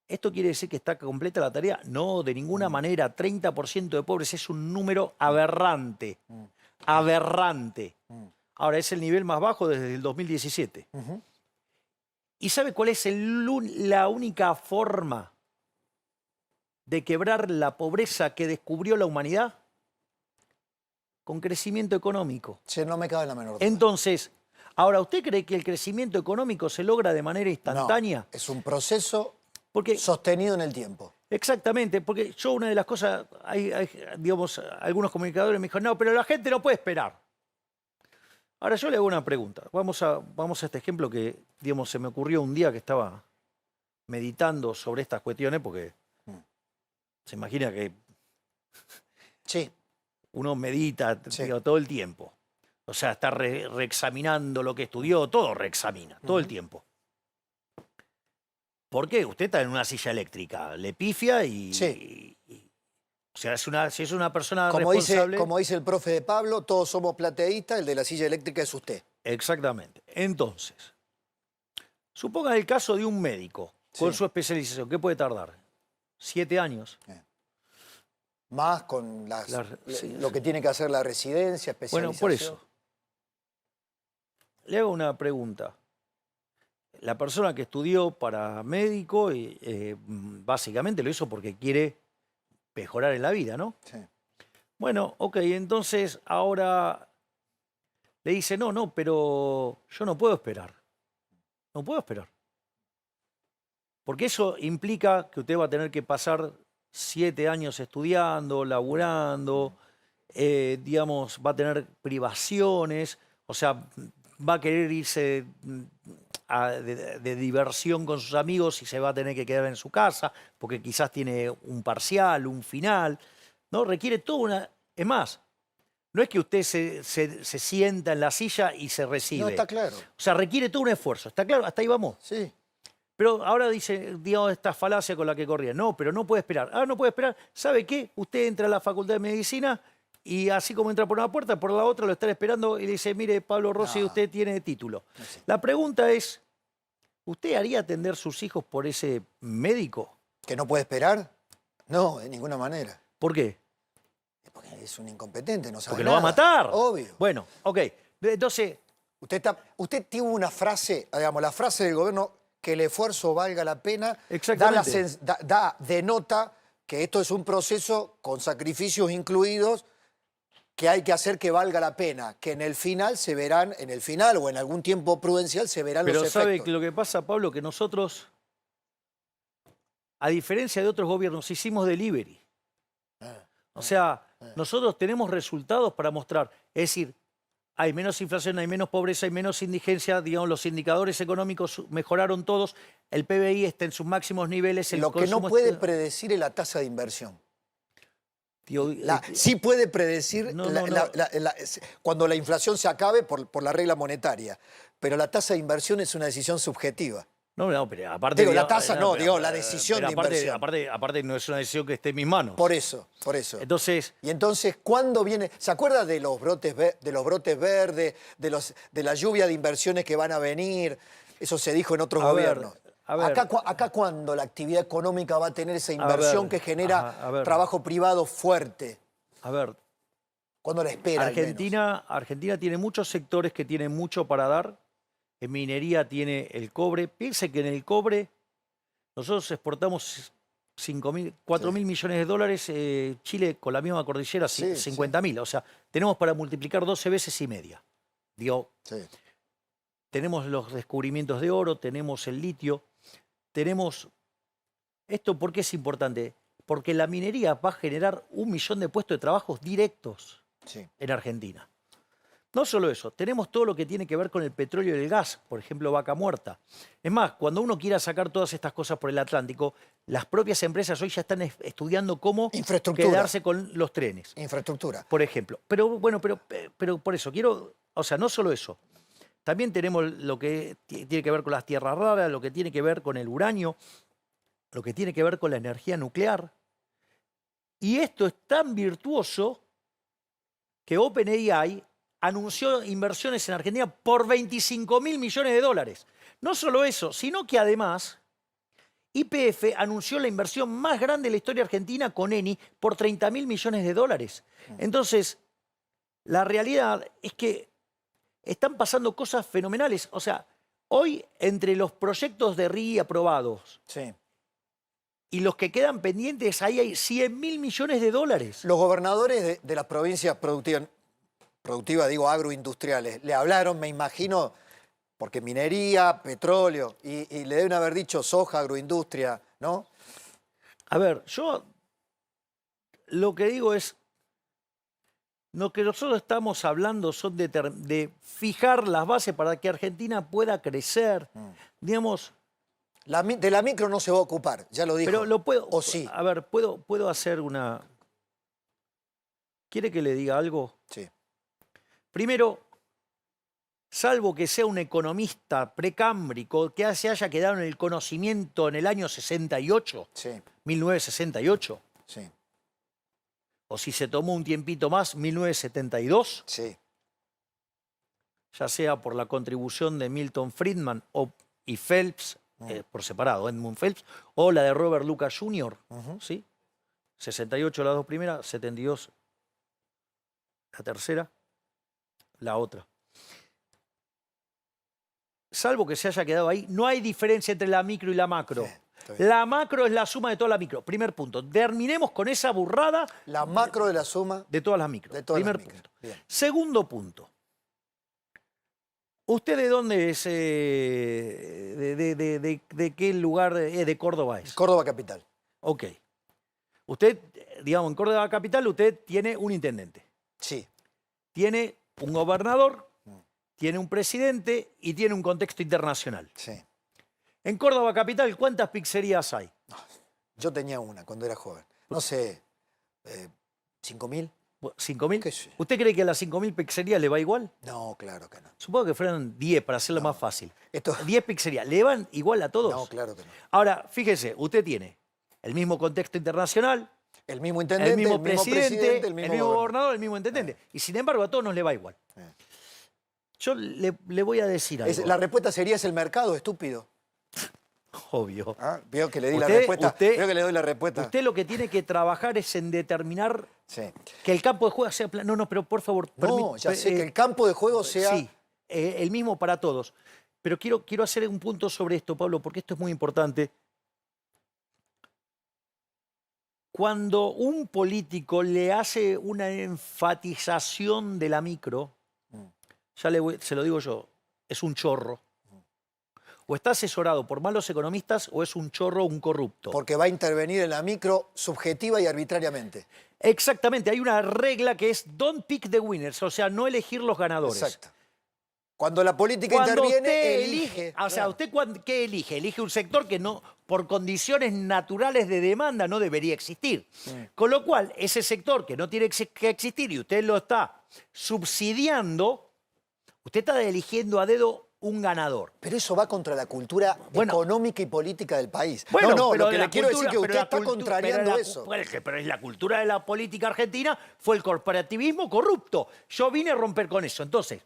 ¿Esto quiere decir que está completa la tarea? No, de ninguna manera. 30% de pobres es un número aberrante. Aberrante. Ahora, es el nivel más bajo desde el 2017. ¿Y sabe cuál es la única forma de quebrar la pobreza que descubrió la humanidad? Con crecimiento económico. Sí, no me cabe la menor duda. Entonces, ahora, ¿usted cree que el crecimiento económico se logra de manera instantánea? No, es un proceso Porque, sostenido en el tiempo. exactamente, porque yo una de las cosas, digamos, algunos comunicadores me dijeron, no, pero la gente no puede esperar. Ahora yo le hago una pregunta. Vamos a este ejemplo que, digamos, se me ocurrió un día que estaba meditando sobre estas cuestiones, porque se imagina que Sí. uno medita Sí. digo, todo el tiempo. O sea, está reexaminando lo que estudió, todo reexamina, todo el tiempo. ¿Por qué? Usted está en una silla eléctrica, le pifia y... Sí. sea, si es una persona Como responsable... dice el profe de Pablo, todos somos plateístas, el de la silla eléctrica es usted. Exactamente. Entonces, suponga el caso de un médico con Sí. su especialización. ¿Qué puede tardar? 7 años. Más con lo que tiene que hacer la residencia, Bueno, especialización. por eso. Le hago una pregunta. La persona que estudió para médico, básicamente lo hizo porque quiere mejorar en la vida, ¿no? Sí. Bueno, ok, entonces ahora le dice, no, pero yo no puedo esperar. No puedo esperar. Porque eso implica que usted va a tener que pasar 7 años estudiando, laburando, digamos, va a tener privaciones, o sea, va a querer irse de diversión con sus amigos y se va a tener que quedar en su casa, porque quizás tiene un parcial, un final, ¿no? Requiere toda una... Es más, no es que usted se sienta en la silla y se recibe. No, está claro. O sea, requiere todo un esfuerzo, ¿está claro? Hasta ahí vamos. Sí. Pero ahora dice, digamos, esta falacia con la que corría. No, pero no puede esperar. Ah, no puede esperar. ¿Sabe qué? Usted entra a la Facultad de Medicina y así como entra por una puerta, por la otra lo están esperando y le dice, mire, Pablo Rossi, No. usted tiene título. No sé. La pregunta es, ¿usted haría atender sus hijos por ese médico? ¿Que no puede esperar? No, de ninguna manera. ¿Por qué? Porque es un incompetente, no sabe Porque lo va a nada. matar. Obvio. Bueno, ok. Entonces, Usted tiene una frase, digamos, la frase del gobierno, que el esfuerzo valga la pena, exactamente. denota que esto es un proceso con sacrificios incluidos que hay que hacer que valga la pena, que en el final se verán, en el final o en algún tiempo prudencial se verán Pero los ¿sabe efectos. que lo que pasa, Pablo? Que nosotros, a diferencia de otros gobiernos, hicimos delivery. O sea, nosotros tenemos resultados para mostrar. Es decir, hay menos inflación, hay menos pobreza, hay menos indigencia, digamos, los indicadores económicos mejoraron todos, el PBI está en sus máximos niveles. Lo que no puede predecir es la tasa de inversión. Tío, Sí puede predecir no. cuando la inflación se acabe por la regla monetaria, pero la tasa de inversión es una decisión subjetiva. No, pero aparte... Digo, la tasa no, digo, la decisión de inversión. Aparte no es una decisión que esté en mis manos. Por eso. Entonces... Y entonces, ¿cuándo viene? ¿Se acuerda de los brotes verdes, de la lluvia de inversiones que van a venir? Eso se dijo en otros gobiernos. Acá ¿cuándo la actividad económica va a tener esa inversión que genera trabajo privado fuerte? A ver, ¿cuándo la espera? Argentina tiene muchos sectores que tienen mucho para dar. En minería tiene el cobre. Piense que en el cobre nosotros exportamos 4.000 millones de dólares. Chile con la misma cordillera 50.000. O sea, tenemos para multiplicar 12 veces y media. Digo, tenemos los descubrimientos de oro, tenemos el litio, tenemos... ¿Esto por qué es importante? Porque la minería va a generar 1 millón de puestos de trabajo directos en Argentina. No solo eso, tenemos todo lo que tiene que ver con el petróleo y el gas, por ejemplo, Vaca Muerta. Es más, cuando uno quiera sacar todas estas cosas por el Atlántico, las propias empresas hoy ya están estudiando cómo quedarse con los trenes. Infraestructura. Por ejemplo. Pero bueno, pero por eso quiero, o sea, no solo eso. También tenemos lo que tiene que ver con las tierras raras, lo que tiene que ver con el uranio, lo que tiene que ver con la energía nuclear. Y esto es tan virtuoso que OpenAI anunció inversiones en Argentina por 25.000 millones de dólares. No solo eso, sino que además YPF anunció la inversión más grande de la historia argentina con Eni por 30.000 millones de dólares. Entonces, la realidad es que están pasando cosas fenomenales. O sea, hoy entre los proyectos de RIGI aprobados y los que quedan pendientes, ahí hay 100.000 millones de dólares. Los gobernadores de las provincias productivas, digo agroindustriales, le hablaron, me imagino, porque minería, petróleo, y le deben haber dicho soja, agroindustria, ¿no? A ver, yo lo que digo es, lo que nosotros estamos hablando son de fijar las bases para que Argentina pueda crecer, digamos... De la micro no se va a ocupar, ya lo dijo. Pero lo puedo... ¿O sí? A ver, puedo hacer una... ¿Quiere que le diga algo? Sí. Primero, salvo que sea un economista precámbrico que se haya quedado en el conocimiento en el año 68, 1968, o si se tomó un tiempito más, 1972, Sí. ya sea por la contribución de Milton Friedman y Phelps, por separado, Edmund Phelps, o la de Robert Lucas Jr., ¿sí? 68 las dos primeras, 72 la tercera, la otra. Salvo que se haya quedado ahí, no hay diferencia entre la micro y la macro. Sí, está bien. La macro es la suma de toda la micro. Primer punto. Terminemos con esa burrada La macro de la suma de todas las micro. de todas Primer las micros. punto. Bien. Segundo punto. ¿Usted de dónde es? ¿De qué lugar de Córdoba es? Córdoba capital. Ok. Usted, digamos, en Córdoba capital usted tiene un intendente, Sí. tiene un gobernador, tiene un presidente y tiene un contexto internacional. Sí. En Córdoba capital, ¿cuántas pizzerías hay? Yo tenía una cuando era joven. No sé, 5.000. ¿5.000? ¿Qué sé? ¿Usted cree que a las 5.000 pizzerías le va igual? No, claro que no. Supongo que fueran 10 para hacerlo más fácil. Esto- 10 pizzerías. ¿Le van igual a todos? No, claro que no. Ahora, fíjese, usted tiene el mismo contexto internacional, El mismo intendente, el mismo presidente, el mismo gobernador. gobernador, el mismo intendente. Y sin embargo, a todos nos le va igual. Yo le voy a decir algo. La respuesta sería es el mercado, estúpido. Obvio. Ah, veo que le di la Usted- respuesta. usted- Veo que le doy la respuesta. Usted lo que tiene que trabajar es en determinar Sí. que el campo de juego sea plano. No, pero por favor. No, ya sé que el campo de juego sea... Sí, el mismo para todos. Pero quiero hacer un punto sobre esto, Pablo, porque esto es muy importante. Cuando un político le hace una enfatización de la micro, se lo digo yo, es un chorro. O está asesorado por malos economistas o es un chorro, un corrupto. Porque va a intervenir en la micro subjetiva y arbitrariamente. Exactamente, hay una regla que es don't pick the winners, o sea, no elegir los ganadores. Exacto. Cuando la política Cuando interviene, usted elige. o sea, ¿usted qué elige? Elige un sector que no, por condiciones naturales de demanda no debería existir. Con lo cual, ese sector que no tiene que existir y usted lo está subsidiando, usted está eligiendo a dedo un ganador. Pero eso va contra la cultura económica y política del país. Bueno, no, pero lo que la le quiero decir es que cultura- usted pero la está cultu- contrariando pero la- eso. Pero es la cultura de la política argentina fue el corporativismo corrupto. Yo vine a romper con eso. Entonces,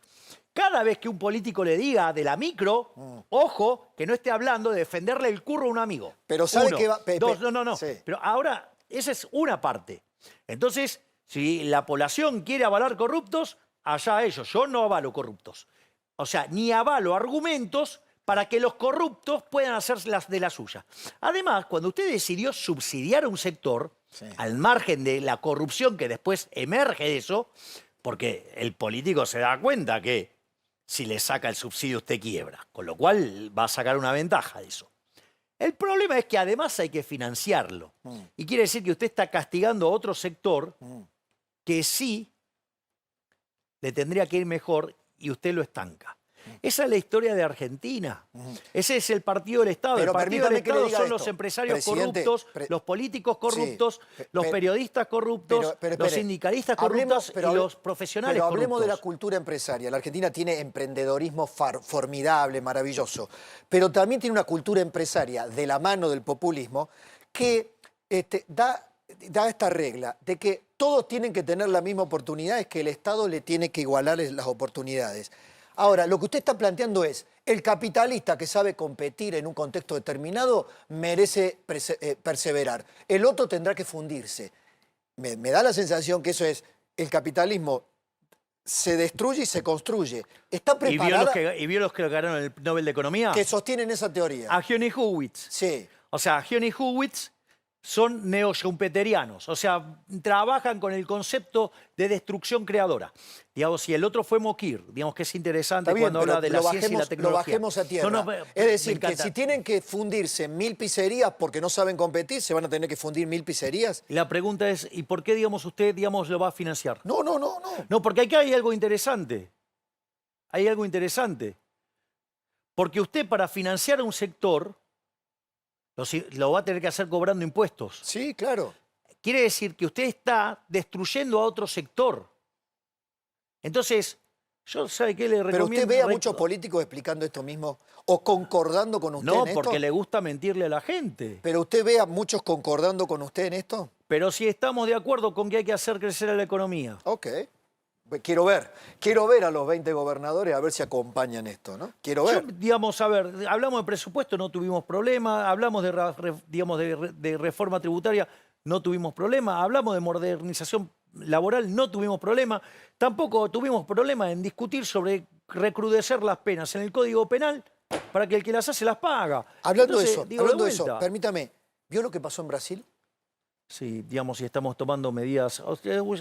cada vez que un político le diga de la micro, ojo, que no esté hablando de defenderle el curro a un amigo. Pero ¿sabe Uno. qué va? Dos, no. Sí. Pero ahora, esa es una parte. Entonces, si la población quiere avalar corruptos, allá ellos. Yo no avalo corruptos. O sea, ni avalo argumentos para que los corruptos puedan hacer las de la suya. Además, cuando usted decidió subsidiar a un sector, al margen de la corrupción que después emerge de eso, porque el político se da cuenta que si le saca el subsidio usted quiebra, con lo cual va a sacar una ventaja de eso. El problema es que además hay que financiarlo. Y quiere decir que usted está castigando a otro sector que sí le tendría que ir mejor y usted lo estanca. Esa es la historia de Argentina. Ese es el partido del Estado. Pero el partido del permítame que le Estado diga son esto. los empresarios Presidente, corruptos, los políticos corruptos, los periodistas corruptos, pero los espere. sindicalistas Hablemos- corruptos y los profesionales Pero hablemos de la corruptos. cultura empresaria. La Argentina tiene emprendedorismo formidable, maravilloso, pero también tiene una cultura empresaria de la mano del populismo que da esta regla de que todos tienen que tener la misma oportunidad, es que el Estado le tiene que igualar las oportunidades. Ahora, lo que usted está planteando es, el capitalista que sabe competir en un contexto determinado merece perseverar. El otro tendrá que fundirse. Me da la sensación que eso es, el capitalismo se destruye y se construye. ¿Está ¿Y preparada vio los que ganaron el Nobel de Economía? que sostienen esa teoría? A Gion y Hurwitz. Sí. O sea, Gion y Hurwitz son neo-schumpeterianos, o sea, trabajan con el concepto de destrucción creadora. Digamos, si el otro fue Mokir, digamos que es interesante Está bien, cuando pero habla de la ciencia y la lo tecnología. bajemos a tierra. No, es decir, me que encanta. si tienen que fundirse 1000 pizzerías porque no saben competir, ¿se van a tener que fundir 1000 pizzerías? Y la pregunta es, ¿y por qué, digamos, usted, digamos, lo va a financiar? No. No, porque aquí hay algo interesante. Hay algo interesante. Porque usted para financiar a un sector lo va a tener que hacer cobrando impuestos. Sí, claro. Quiere decir que usted está destruyendo a otro sector. Entonces, yo, ¿sabe qué le Pero recomiendo? usted ve a muchos políticos explicando esto mismo o concordando con usted No, en esto. porque le gusta mentirle a la gente. Pero usted ve a muchos concordando con usted en esto. pero sí estamos de acuerdo con que hay que hacer crecer a la economía. Ok. Quiero ver a los 20 gobernadores a ver si acompañan esto, ¿no? Quiero ver. Digamos, a ver, hablamos de presupuesto, no tuvimos problema, hablamos de, digamos, de reforma tributaria, no tuvimos problema, hablamos de modernización laboral, no tuvimos problema, tampoco tuvimos problema en discutir sobre recrudecer las penas en el Código Penal para que el que las hace las paga. Hablando Entonces, de digo, eso, vuelta, permítame, ¿vio lo que pasó en Brasil? sí, digamos, si estamos tomando medidas.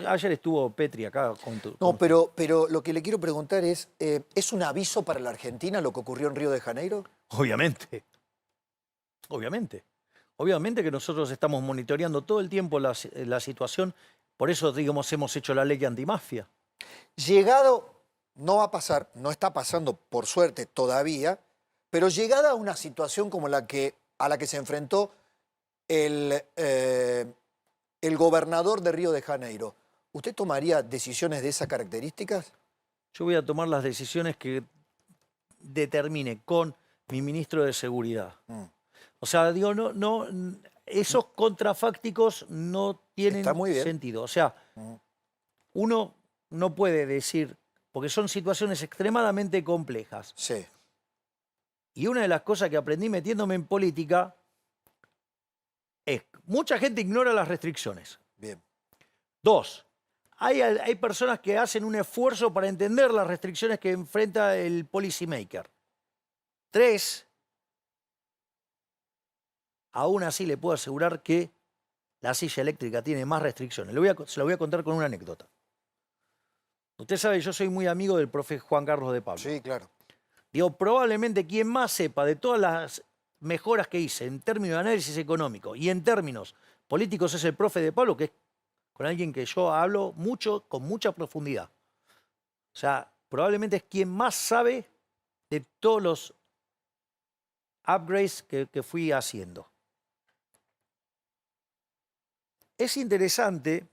Ayer estuvo Petri acá con tu. No, pero lo que le quiero preguntar ¿es un aviso para la Argentina lo que ocurrió en Río de Janeiro? Obviamente. Obviamente. Obviamente que nosotros estamos monitoreando todo el tiempo la situación. Por eso, digamos, hemos hecho la ley antimafia. Llegado, no va a pasar, no está pasando por suerte todavía, pero llegada a una situación como a la que se enfrentó el gobernador de Río de Janeiro, ¿usted tomaría decisiones de esas características? Yo voy a tomar las decisiones que determine con mi ministro de Seguridad. O sea, digo, esos contrafácticos no tienen sentido. O sea, uno no puede decir, porque son situaciones extremadamente complejas. Sí. Y una de las cosas que aprendí metiéndome en política es, mucha gente ignora las restricciones. Bien. 2, hay personas que hacen un esfuerzo para entender las restricciones que enfrenta el policy maker. 3, aún así le puedo asegurar que la silla eléctrica tiene más restricciones. Se lo voy a contar con una anécdota. Usted sabe, yo soy muy amigo del profe Juan Carlos de Pablo. Sí, claro. Digo, probablemente quien más sepa de todas las mejoras que hice en términos de análisis económico y en términos políticos es el profe de Pablo, que es con alguien que yo hablo mucho, con mucha profundidad. O sea, probablemente es quien más sabe de todos los upgrades que fui haciendo. Es interesante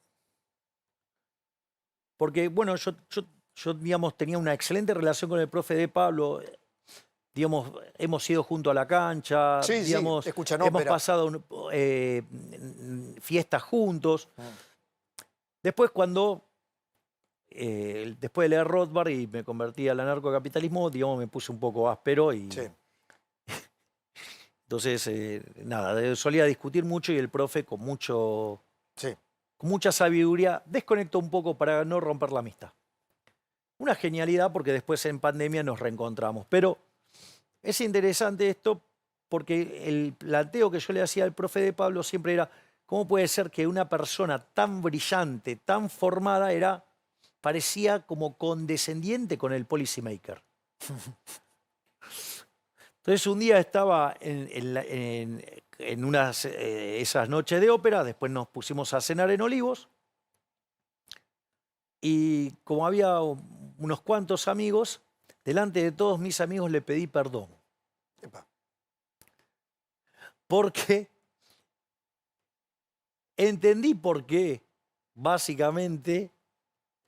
porque, bueno, yo, digamos, tenía una excelente relación con el profe de Pablo. Digamos, hemos ido junto a la cancha, Sí, digamos, sí, escuchan hemos ópera. pasado fiestas juntos. Después, después de leer Rothbard y me convertí al anarcocapitalismo, digamos, me puse un poco áspero y... Sí. Entonces, nada, solía discutir mucho y el profe con mucha sabiduría desconectó un poco para no romper la amistad. Una genialidad porque después en pandemia nos reencontramos. Pero es interesante esto porque el planteo que yo le hacía al profe de Pablo siempre era cómo puede ser que una persona tan brillante, tan formada, parecía como condescendiente con el policy maker. Entonces un día estaba en esas noches de ópera, después nos pusimos a cenar en Olivos y como había unos cuantos amigos, delante de todos mis amigos le pedí perdón. Epa. Porque entendí por qué, básicamente,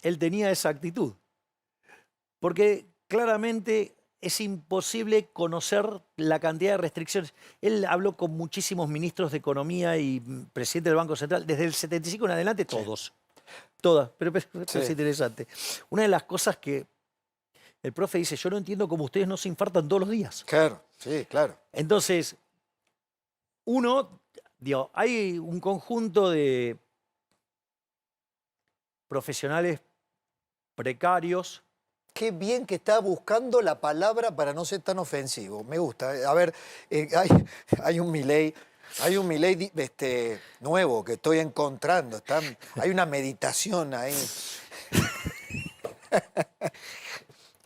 él tenía esa actitud. Porque claramente es imposible conocer la cantidad de restricciones. Él habló con muchísimos ministros de Economía y presidente del Banco Central, desde el 75 en adelante, todos. Sí. Todas, pero sí. Es interesante. Una de las cosas que el profe dice, yo no entiendo cómo ustedes no se infartan todos los días. Claro, sí, claro. Entonces, hay un conjunto de profesionales precarios. Qué bien que está buscando la palabra para no ser tan ofensivo. Me gusta. A ver, hay un Milei nuevo que estoy encontrando. Hay una meditación ahí.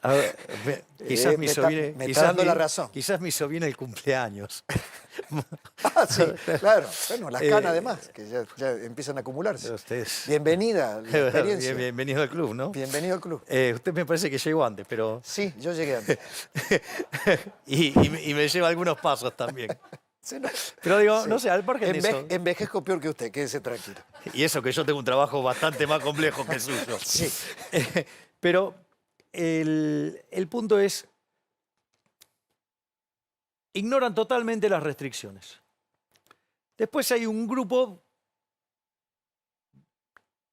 A ver, quizás me está dando la razón. Quizás me hizo bien el cumpleaños. Ah, sí, claro. Bueno, las canas además, que ya empiezan a acumularse. Ustedes... Bienvenida a la experiencia. Bienvenido al club, ¿no? Bienvenido al club. Usted me parece que llegó antes, pero... Sí, yo llegué antes. y me lleva algunos pasos también. Sí, no. Pero digo, no sé, al margen de eso... Envejezco peor que usted, quédese tranquilo. Y eso que yo tengo un trabajo bastante más complejo que el suyo. Sí. Pero el punto es, ignoran totalmente las restricciones. Después hay un grupo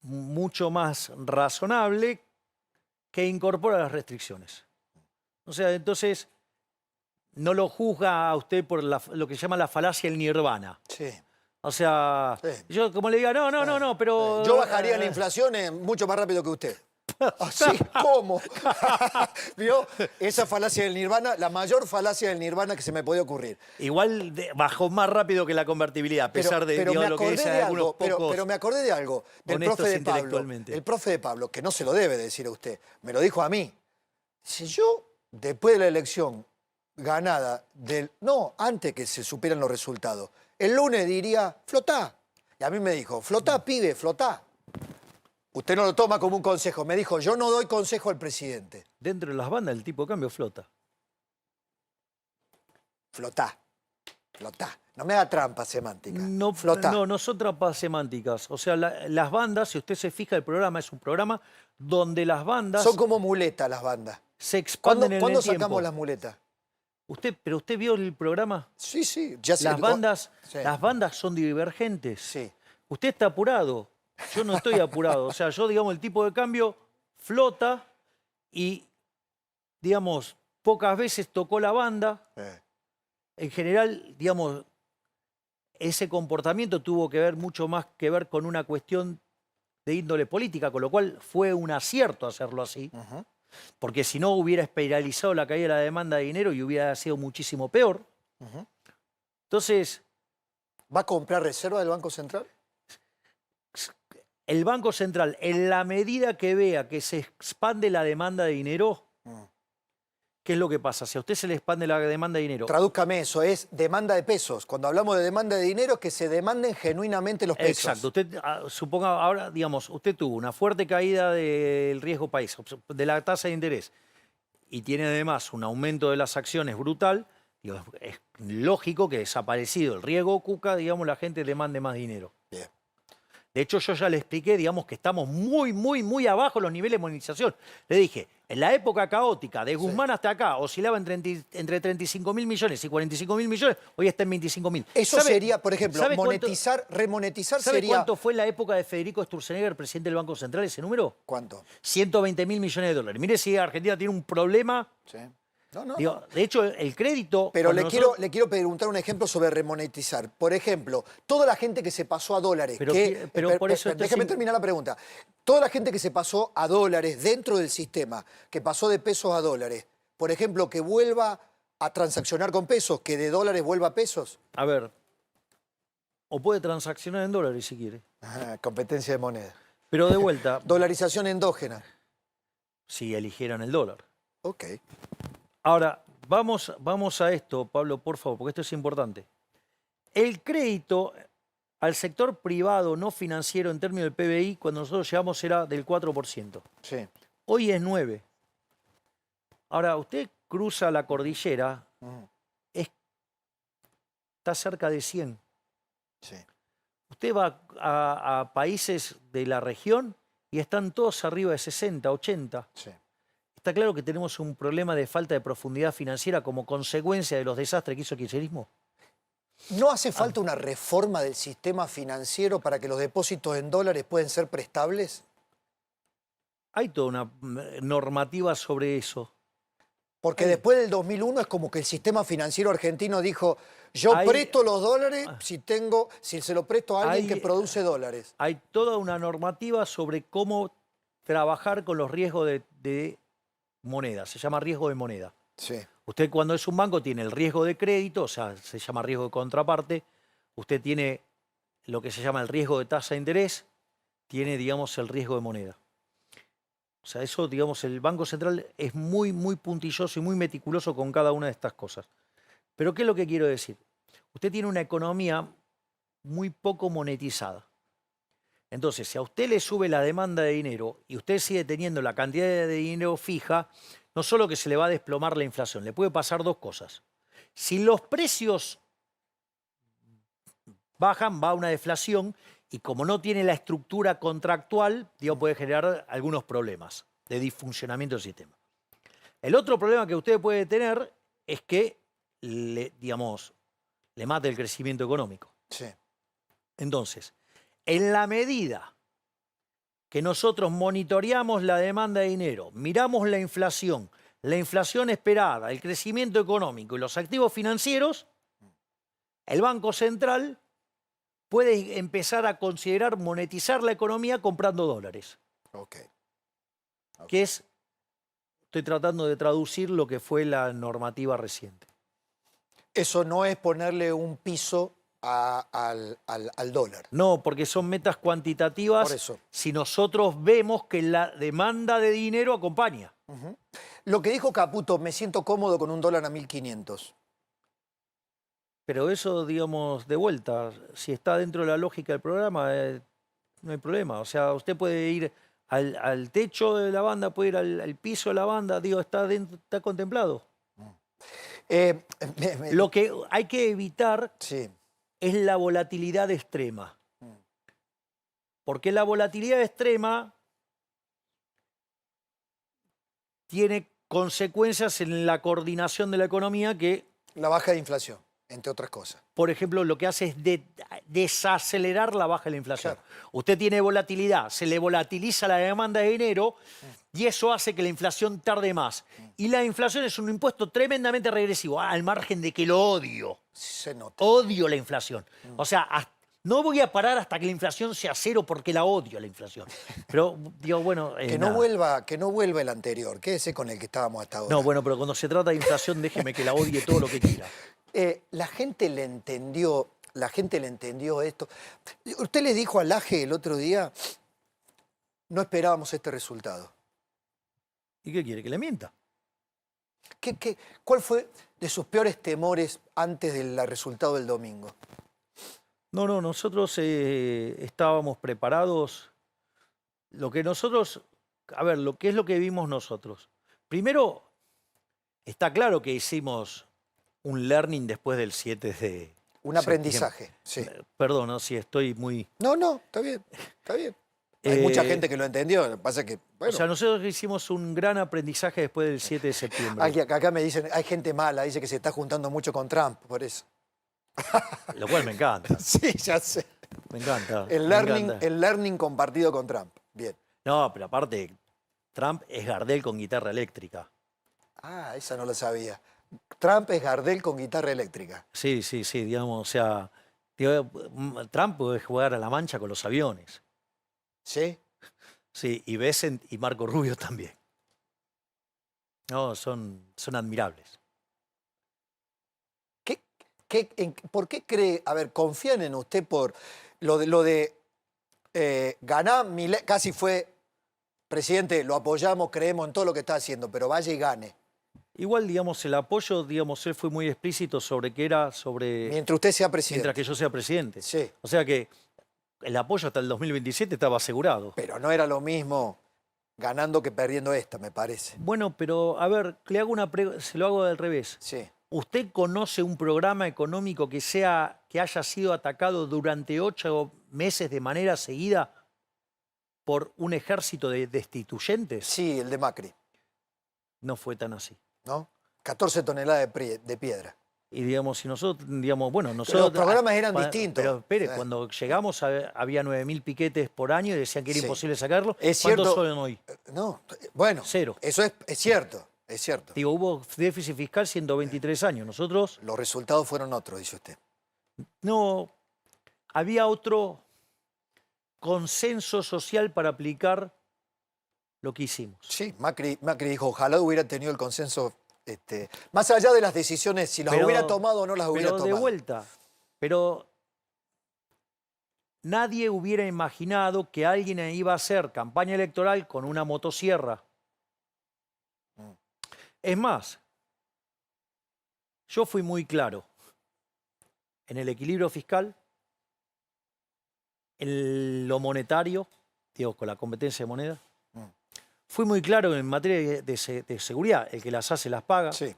mucho más razonable que incorpora las restricciones. O sea, entonces no lo juzga a usted por lo que se llama la falacia del nirvana. Sí. O sea, Sí. yo como le diga, no, pero... Yo bajaría la inflación mucho más rápido que usted. Así, ¿cómo? ¿Vio? Esa falacia del nirvana, la mayor falacia del nirvana que se me puede ocurrir. Igual bajó más rápido que la convertibilidad, a pesar de pero digamos, me lo que acordé dicen de algunos algo, pero pocos me acordé de algo del honestos profe de Pablo. intelectualmente. El profe de Pablo, que no se lo debe decir a usted, me lo dijo a mí. Si yo, después de la elección ganada, no, antes que se supieran los resultados, el lunes diría, flotá. Y a mí me dijo, flotá, pibe, flotá. Usted no lo toma como un consejo. Me dijo, yo no doy consejo al presidente. Dentro de las bandas el tipo de cambio flota. Flotá, flotá. No me haga trampa semántica. No, flotá. no son trampas semánticas. O sea, las bandas, si usted se fija, el programa es un programa donde las bandas Son como muletas las bandas. se expanden en ¿Cuándo el tiempo. sacamos las muletas? ¿Pero usted vio el programa? Sí, sí. Ya sé. Las bandas, Sí. las bandas son divergentes. Sí. Usted está apurado. Yo no estoy apurado. O sea, yo, digamos, el tipo de cambio flota y, digamos, pocas veces tocó la banda. En general, digamos, ese comportamiento tuvo que ver mucho más que ver con una cuestión de índole política, con lo cual fue un acierto hacerlo así, porque si no hubiera espiralizado la caída de la demanda de dinero y hubiera sido muchísimo peor. Entonces, ¿Va a comprar reserva del Banco Central? el Banco Central, en la medida que vea que se expande la demanda de dinero, ¿qué es lo que pasa? Si a usted se le expande la demanda de dinero... Tradúzcame eso, es demanda de pesos. Cuando hablamos de demanda de dinero, es que se demanden genuinamente los pesos. Exacto. Usted, suponga, ahora, digamos, usted tuvo una fuerte caída del riesgo país, de la tasa de interés, y tiene además un aumento de las acciones brutal, digo, es lógico que desaparecido el riesgo cuca, digamos, la gente demande más dinero. Bien. De hecho, yo ya le expliqué, digamos, que estamos muy abajo en los niveles de monetización. Le dije, en la época caótica, de Guzmán hasta acá, oscilaba entre 35.000 millones y 45.000 millones, hoy está en 25.000. Eso sería, por ejemplo, monetizar, remonetizar ¿sabe sería... cuánto fue la época de Federico Sturzenegger, presidente del Banco Central, ese número? ¿Cuánto? 120.000 millones de dólares. Mire si Argentina tiene un problema. Sí. No. Digo, de hecho, el crédito... Pero le quiero preguntar un ejemplo sobre remonetizar. Por ejemplo, toda la gente que se pasó a dólares... Pero por eso déjame terminar la pregunta. Toda la gente que se pasó a dólares dentro del sistema, que pasó de pesos a dólares, por ejemplo, que vuelva a transaccionar con pesos, que de dólares vuelva a pesos. A ver, o puede transaccionar en dólares si quiere. Competencia de moneda. Pero de vuelta... Dolarización endógena. Si eligieran el dólar. Ok. Ahora, vamos a esto, Pablo, por favor, porque esto es importante. El crédito al sector privado no financiero en términos del PBI, cuando nosotros llegamos era del 4%. Sí. Hoy es 9%. Ahora, usted cruza la cordillera, está cerca de 100%. Sí. Usted va a países de la región y están todos arriba de 60, 80%. Sí. ¿Está claro que tenemos un problema de falta de profundidad financiera como consecuencia de los desastres que hizo el kirchnerismo? ¿No hace falta una reforma del sistema financiero para que los depósitos en dólares puedan ser prestables? Hay toda una normativa sobre eso. Porque después del 2001 es como que el sistema financiero argentino dijo, yo presto los dólares si se lo presto a alguien que produce dólares. Hay toda una normativa sobre cómo trabajar con los riesgos de moneda, se llama riesgo de moneda. Sí. Usted cuando es un banco tiene el riesgo de crédito, o sea, se llama riesgo de contraparte. Usted tiene lo que se llama el riesgo de tasa de interés, tiene, digamos, el riesgo de moneda. O sea, eso, digamos, el Banco Central es muy puntilloso y muy meticuloso con cada una de estas cosas. Pero ¿qué es lo que quiero decir? Usted tiene una economía muy poco monetizada. Entonces, si a usted le sube la demanda de dinero y usted sigue teniendo la cantidad de dinero fija, no solo que se le va a desplomar la inflación, le puede pasar dos cosas. Si los precios bajan, va a una deflación y como no tiene la estructura contractual, digo, puede generar algunos problemas de disfuncionamiento del sistema. El otro problema que usted puede tener es que, le mate el crecimiento económico. Sí. Entonces, en la medida que nosotros monitoreamos la demanda de dinero, miramos la inflación esperada, el crecimiento económico y los activos financieros, el Banco Central puede empezar a considerar monetizar la economía comprando dólares. Ok. Que es, estoy tratando de traducir lo que fue la normativa reciente. Eso no es ponerle un piso al dólar. No, porque son metas cuantitativas. Por eso. Si nosotros vemos que la demanda de dinero acompaña. Lo que dijo Caputo, me siento cómodo con un dólar a 1.500. Pero eso, digamos, de vuelta, si está dentro de la lógica del programa, no hay problema. O sea, usted puede ir al techo de la banda, puede ir al piso de la banda, digo, está contemplado. Lo que hay que evitar Sí. es la volatilidad extrema. Porque la volatilidad extrema tiene consecuencias en la coordinación de la economía que, La baja de inflación, entre otras cosas. por ejemplo, lo que hace es desacelerar la baja de la inflación. Claro. Usted tiene volatilidad, se le volatiliza la demanda de dinero y eso hace que la inflación tarde más. Y la inflación es un impuesto tremendamente regresivo, al margen de que lo odio. Se nota. Odio la inflación. O sea, no voy a parar hasta que la inflación sea cero porque la odio la inflación. Pero digo, bueno, Que no vuelva el anterior, quédese con el que estábamos hasta ahora. No, bueno, pero cuando se trata de inflación, déjeme que la odie todo lo que quiera. La gente le entendió esto. Usted le dijo a Laje el otro día, no esperábamos este resultado. ¿Y qué quiere? ¿Que le mienta? ¿Cuál fue de sus peores temores antes del resultado del domingo? No, nosotros estábamos preparados. Lo que nosotros, a ver, ¿qué es lo que vimos nosotros? Primero, está claro que hicimos un learning después del 7 de septiembre. Un aprendizaje, sí. Perdón, ¿no? Si estoy muy... No, está bien, está bien. Hay mucha gente que lo entendió, lo que pasa es que, bueno. O sea, nosotros hicimos un gran aprendizaje después del 7 de septiembre. Acá me dicen, hay gente mala, dice que se está juntando mucho con Trump, por eso. Lo cual me encanta. Sí, ya sé. Me encanta. El learning compartido con Trump. Bien. No, pero aparte, Trump es Gardel con guitarra eléctrica. Ah, esa no lo sabía. Trump es Gardel con guitarra eléctrica. Sí, digamos, o sea, Trump puede jugar a la mancha con los aviones. ¿Sí? Sí, y Bessent y Marco Rubio también. No, son admirables. ¿Por qué cree, a ver, confían en usted por lo de ganar, casi fue presidente, lo apoyamos, creemos en todo lo que está haciendo, pero vaya y gane? Igual, digamos, el apoyo, digamos, él fue muy explícito sobre que era sobre... Mientras usted sea presidente. Mientras que yo sea presidente. Sí. O sea que el apoyo hasta el 2027 estaba asegurado. Pero no era lo mismo ganando que perdiendo esta, me parece. Bueno, pero a ver, le hago se lo hago al revés. Sí. ¿Usted conoce un programa económico que haya sido atacado durante 8 meses de manera seguida por un ejército de destituyentes? Sí, el de Macri. No fue tan así. ¿No? 14 toneladas de piedra. Y digamos, si nosotros, digamos, bueno, Pero nosotros... los programas eran distintos. Pero espere, cuando llegamos había 9.000 piquetes por año y decían que era Sí. imposible sacarlo. Es ¿Cuántos cierto. son hoy? No, bueno. Cero. Eso es cierto, es cierto. Digo, hubo déficit fiscal 123 años. Nosotros... Los resultados fueron otros, dice usted. No, había otro consenso social para aplicar lo que hicimos. Sí, Macri dijo, ojalá hubiera tenido el consenso, más allá de las decisiones, si las hubiera tomado o no las hubiera Pero tomado. de vuelta, pero nadie hubiera imaginado que alguien iba a hacer campaña electoral con una motosierra. Es más, yo fui muy claro en el equilibrio fiscal, en lo monetario, digo, con la competencia de moneda. Fui muy claro en materia de seguridad, el que las hace las paga. Sí.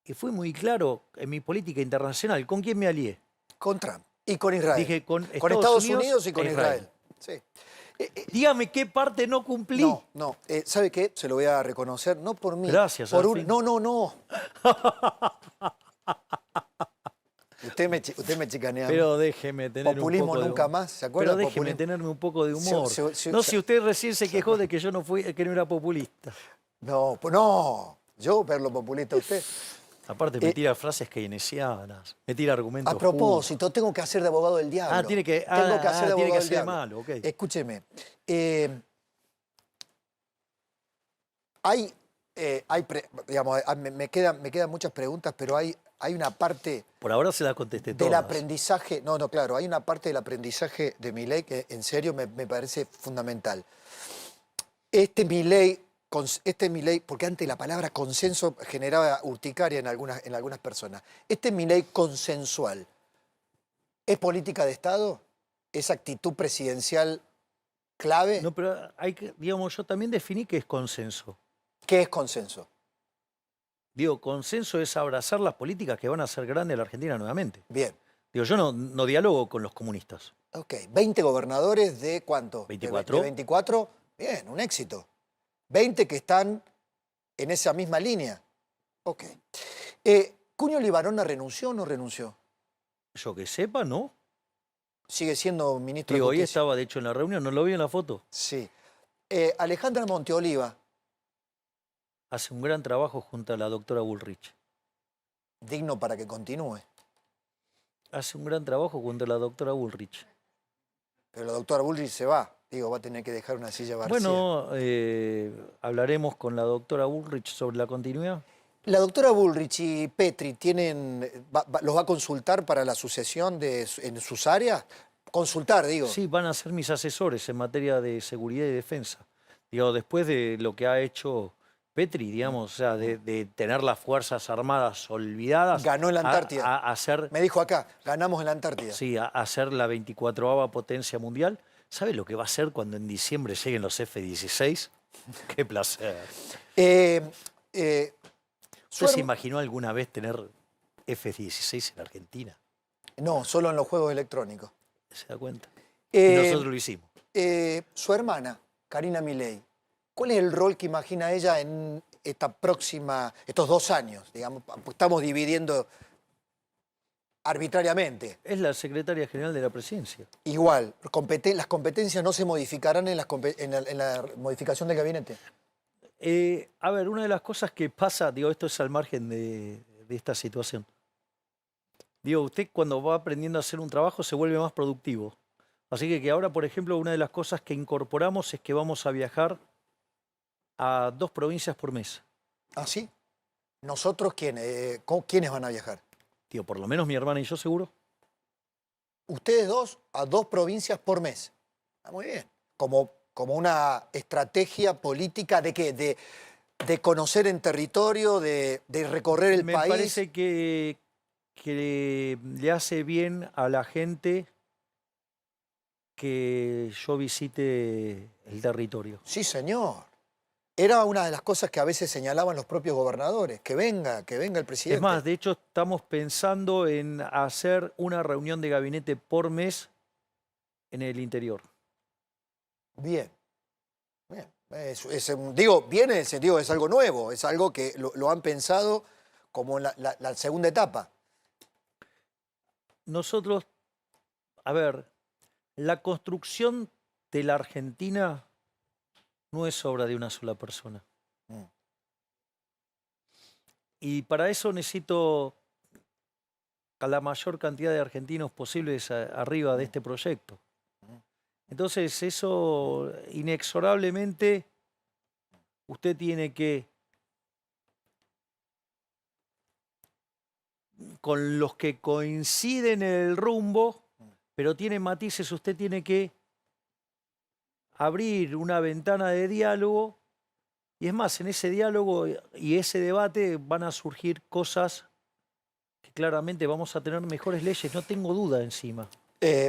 Y fui muy claro en mi política internacional. ¿Con quién me alié? Con Trump y con Israel. Dije con Estados Unidos y con e Israel. Sí. Dígame qué parte no cumplí. No. ¿Sabe qué? Se lo voy a reconocer, no por mí. Gracias, por Alfín. No. usted me chicanea. Pero déjeme tener Populismo un poco nunca de más, ¿se acuerda? Pero déjeme Populismo. tenerme un poco de humor. Si Usted recién se quejó de que yo no fui, que no era populista. No, pues no. Yo verlo populista a usted. Aparte me tira frases keynesianas, me tira argumentos. A propósito, tengo que hacer de abogado del diablo. Tengo que hacer de abogado del ser diablo. malo, ok. Escúcheme. Digamos, me quedan muchas preguntas, pero hay una parte Por ahora se las contesté todas. del aprendizaje. No, claro, hay una parte del aprendizaje de Milei que en serio me parece fundamental. Este Milei, porque antes la palabra consenso generaba urticaria en algunas personas. Este Milei consensual, ¿es política de Estado? ¿Es actitud presidencial clave? No, pero digamos, yo también definí qué es consenso. ¿Qué es consenso? Digo, consenso es abrazar las políticas que van a hacer grande a la Argentina nuevamente. Bien. Digo, yo no dialogo con los comunistas. Ok, 20 gobernadores de ¿cuánto? 24. De 24, bien, un éxito. 20 que están en esa misma línea. Ok. ¿Cuño Libarona renunció o no renunció? Yo que sepa, ¿no? Sigue siendo ministro de Digo, hoy Justicia. estaba, de hecho, en la reunión, ¿no lo vi en la foto? Sí. Alejandra Monteoliva, Hace un gran trabajo junto a la doctora Bullrich. digno para que continúe. Hace un gran trabajo junto a la doctora Bullrich. Pero la doctora Bullrich se va. Digo, va a tener que dejar una silla vacía. Bueno, hablaremos con la doctora Bullrich sobre la continuidad. La doctora Bullrich y Petri los va a consultar para la sucesión en sus áreas. Consultar, digo. Sí, van a ser mis asesores en materia de seguridad y defensa. Digo, después de lo que ha hecho Petri, digamos, o sea, de tener las Fuerzas Armadas olvidadas. Ganó en la Antártida. A ser, Me dijo acá, ganamos en la Antártida. sí, a ser la 24ª potencia mundial. ¿Sabe lo que va a ser cuando en diciembre lleguen los F-16? ¡Qué placer! ¿Usted se imaginó alguna vez tener F-16 en Argentina? No, solo en los juegos electrónicos. ¿Se da cuenta? Y nosotros lo hicimos. Su hermana, Karina Milei, ¿cuál es el rol que imagina ella en estos 2 años? Digamos, estamos dividiendo arbitrariamente. Es la secretaria general de la presidencia. Igual, las competencias no se modificarán en la modificación del gabinete. A ver, una de las cosas que pasa, digo, esto es al margen de esta situación. Digo, usted cuando va aprendiendo a hacer un trabajo se vuelve más productivo. Así que ahora, por ejemplo, una de las cosas que incorporamos es que vamos a viajar a 2 provincias por mes. ¿Ah, sí? ¿Nosotros quiénes? ¿Quiénes van a viajar? Digo, por lo menos mi hermana y yo seguro. Ustedes dos a 2 provincias por mes. Está muy bien. Como una estrategia política de qué? De conocer en territorio, de recorrer el país. Me parece que le hace bien a la gente que yo visite el territorio. Sí, señor. Era una de las cosas que a veces señalaban los propios gobernadores, que venga el presidente. Es más, de hecho, estamos pensando en hacer una reunión de gabinete por mes en el interior. Bien. Bien. Digo, bien en el sentido, es algo nuevo, es algo que lo han pensado como la segunda etapa. Nosotros, a ver, la construcción de la Argentina no es obra de una sola persona. Y para eso necesito a la mayor cantidad de argentinos posibles arriba de este proyecto. Entonces, eso inexorablemente usted tiene que, con los que coinciden en el rumbo, pero tiene matices, usted tiene que abrir una ventana de diálogo. Y es más, en ese diálogo y ese debate van a surgir cosas que claramente vamos a tener mejores leyes, no tengo duda encima.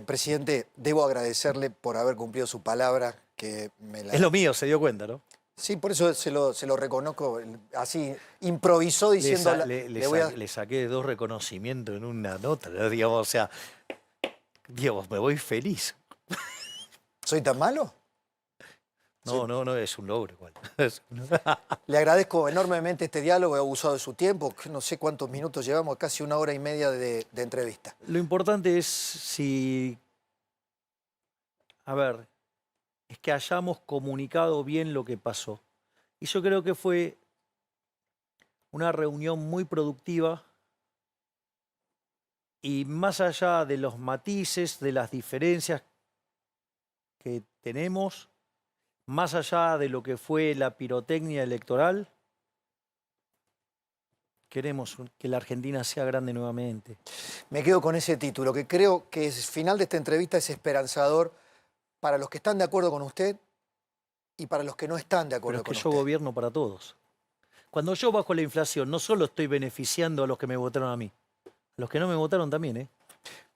Presidente, debo agradecerle por haber cumplido su palabra. Es lo mío, se dio cuenta, ¿no? Sí, por eso se lo reconozco. Así improvisó diciendo... Le saqué 2 reconocimientos en una nota, ¿no? Digamos, o sea, digamos, me voy feliz. ¿Soy tan malo? No, es un logro igual. Es un logro. Le agradezco enormemente este diálogo, he abusado de su tiempo, no sé cuántos minutos llevamos, casi 1 hora y media de entrevista. Lo importante es es que hayamos comunicado bien lo que pasó. Y yo creo que fue una reunión muy productiva y más allá de los matices, de las diferencias que tenemos, más allá de lo que fue la pirotecnia electoral, queremos que la Argentina sea grande nuevamente. Me quedo con ese título, que creo que el final de esta entrevista es esperanzador para los que están de acuerdo con usted y para los que no están de Pero acuerdo es que con yo usted. gobierno para todos. Cuando yo bajo la inflación, no solo estoy beneficiando a los que me votaron a mí, a los que no me votaron también, ¿eh?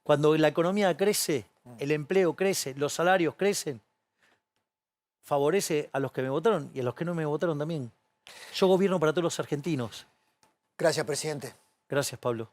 Cuando la economía crece, el empleo crece, los salarios crecen, favorece a los que me votaron y a los que no me votaron también. Yo gobierno para todos los argentinos. Gracias, presidente. Gracias, Pablo.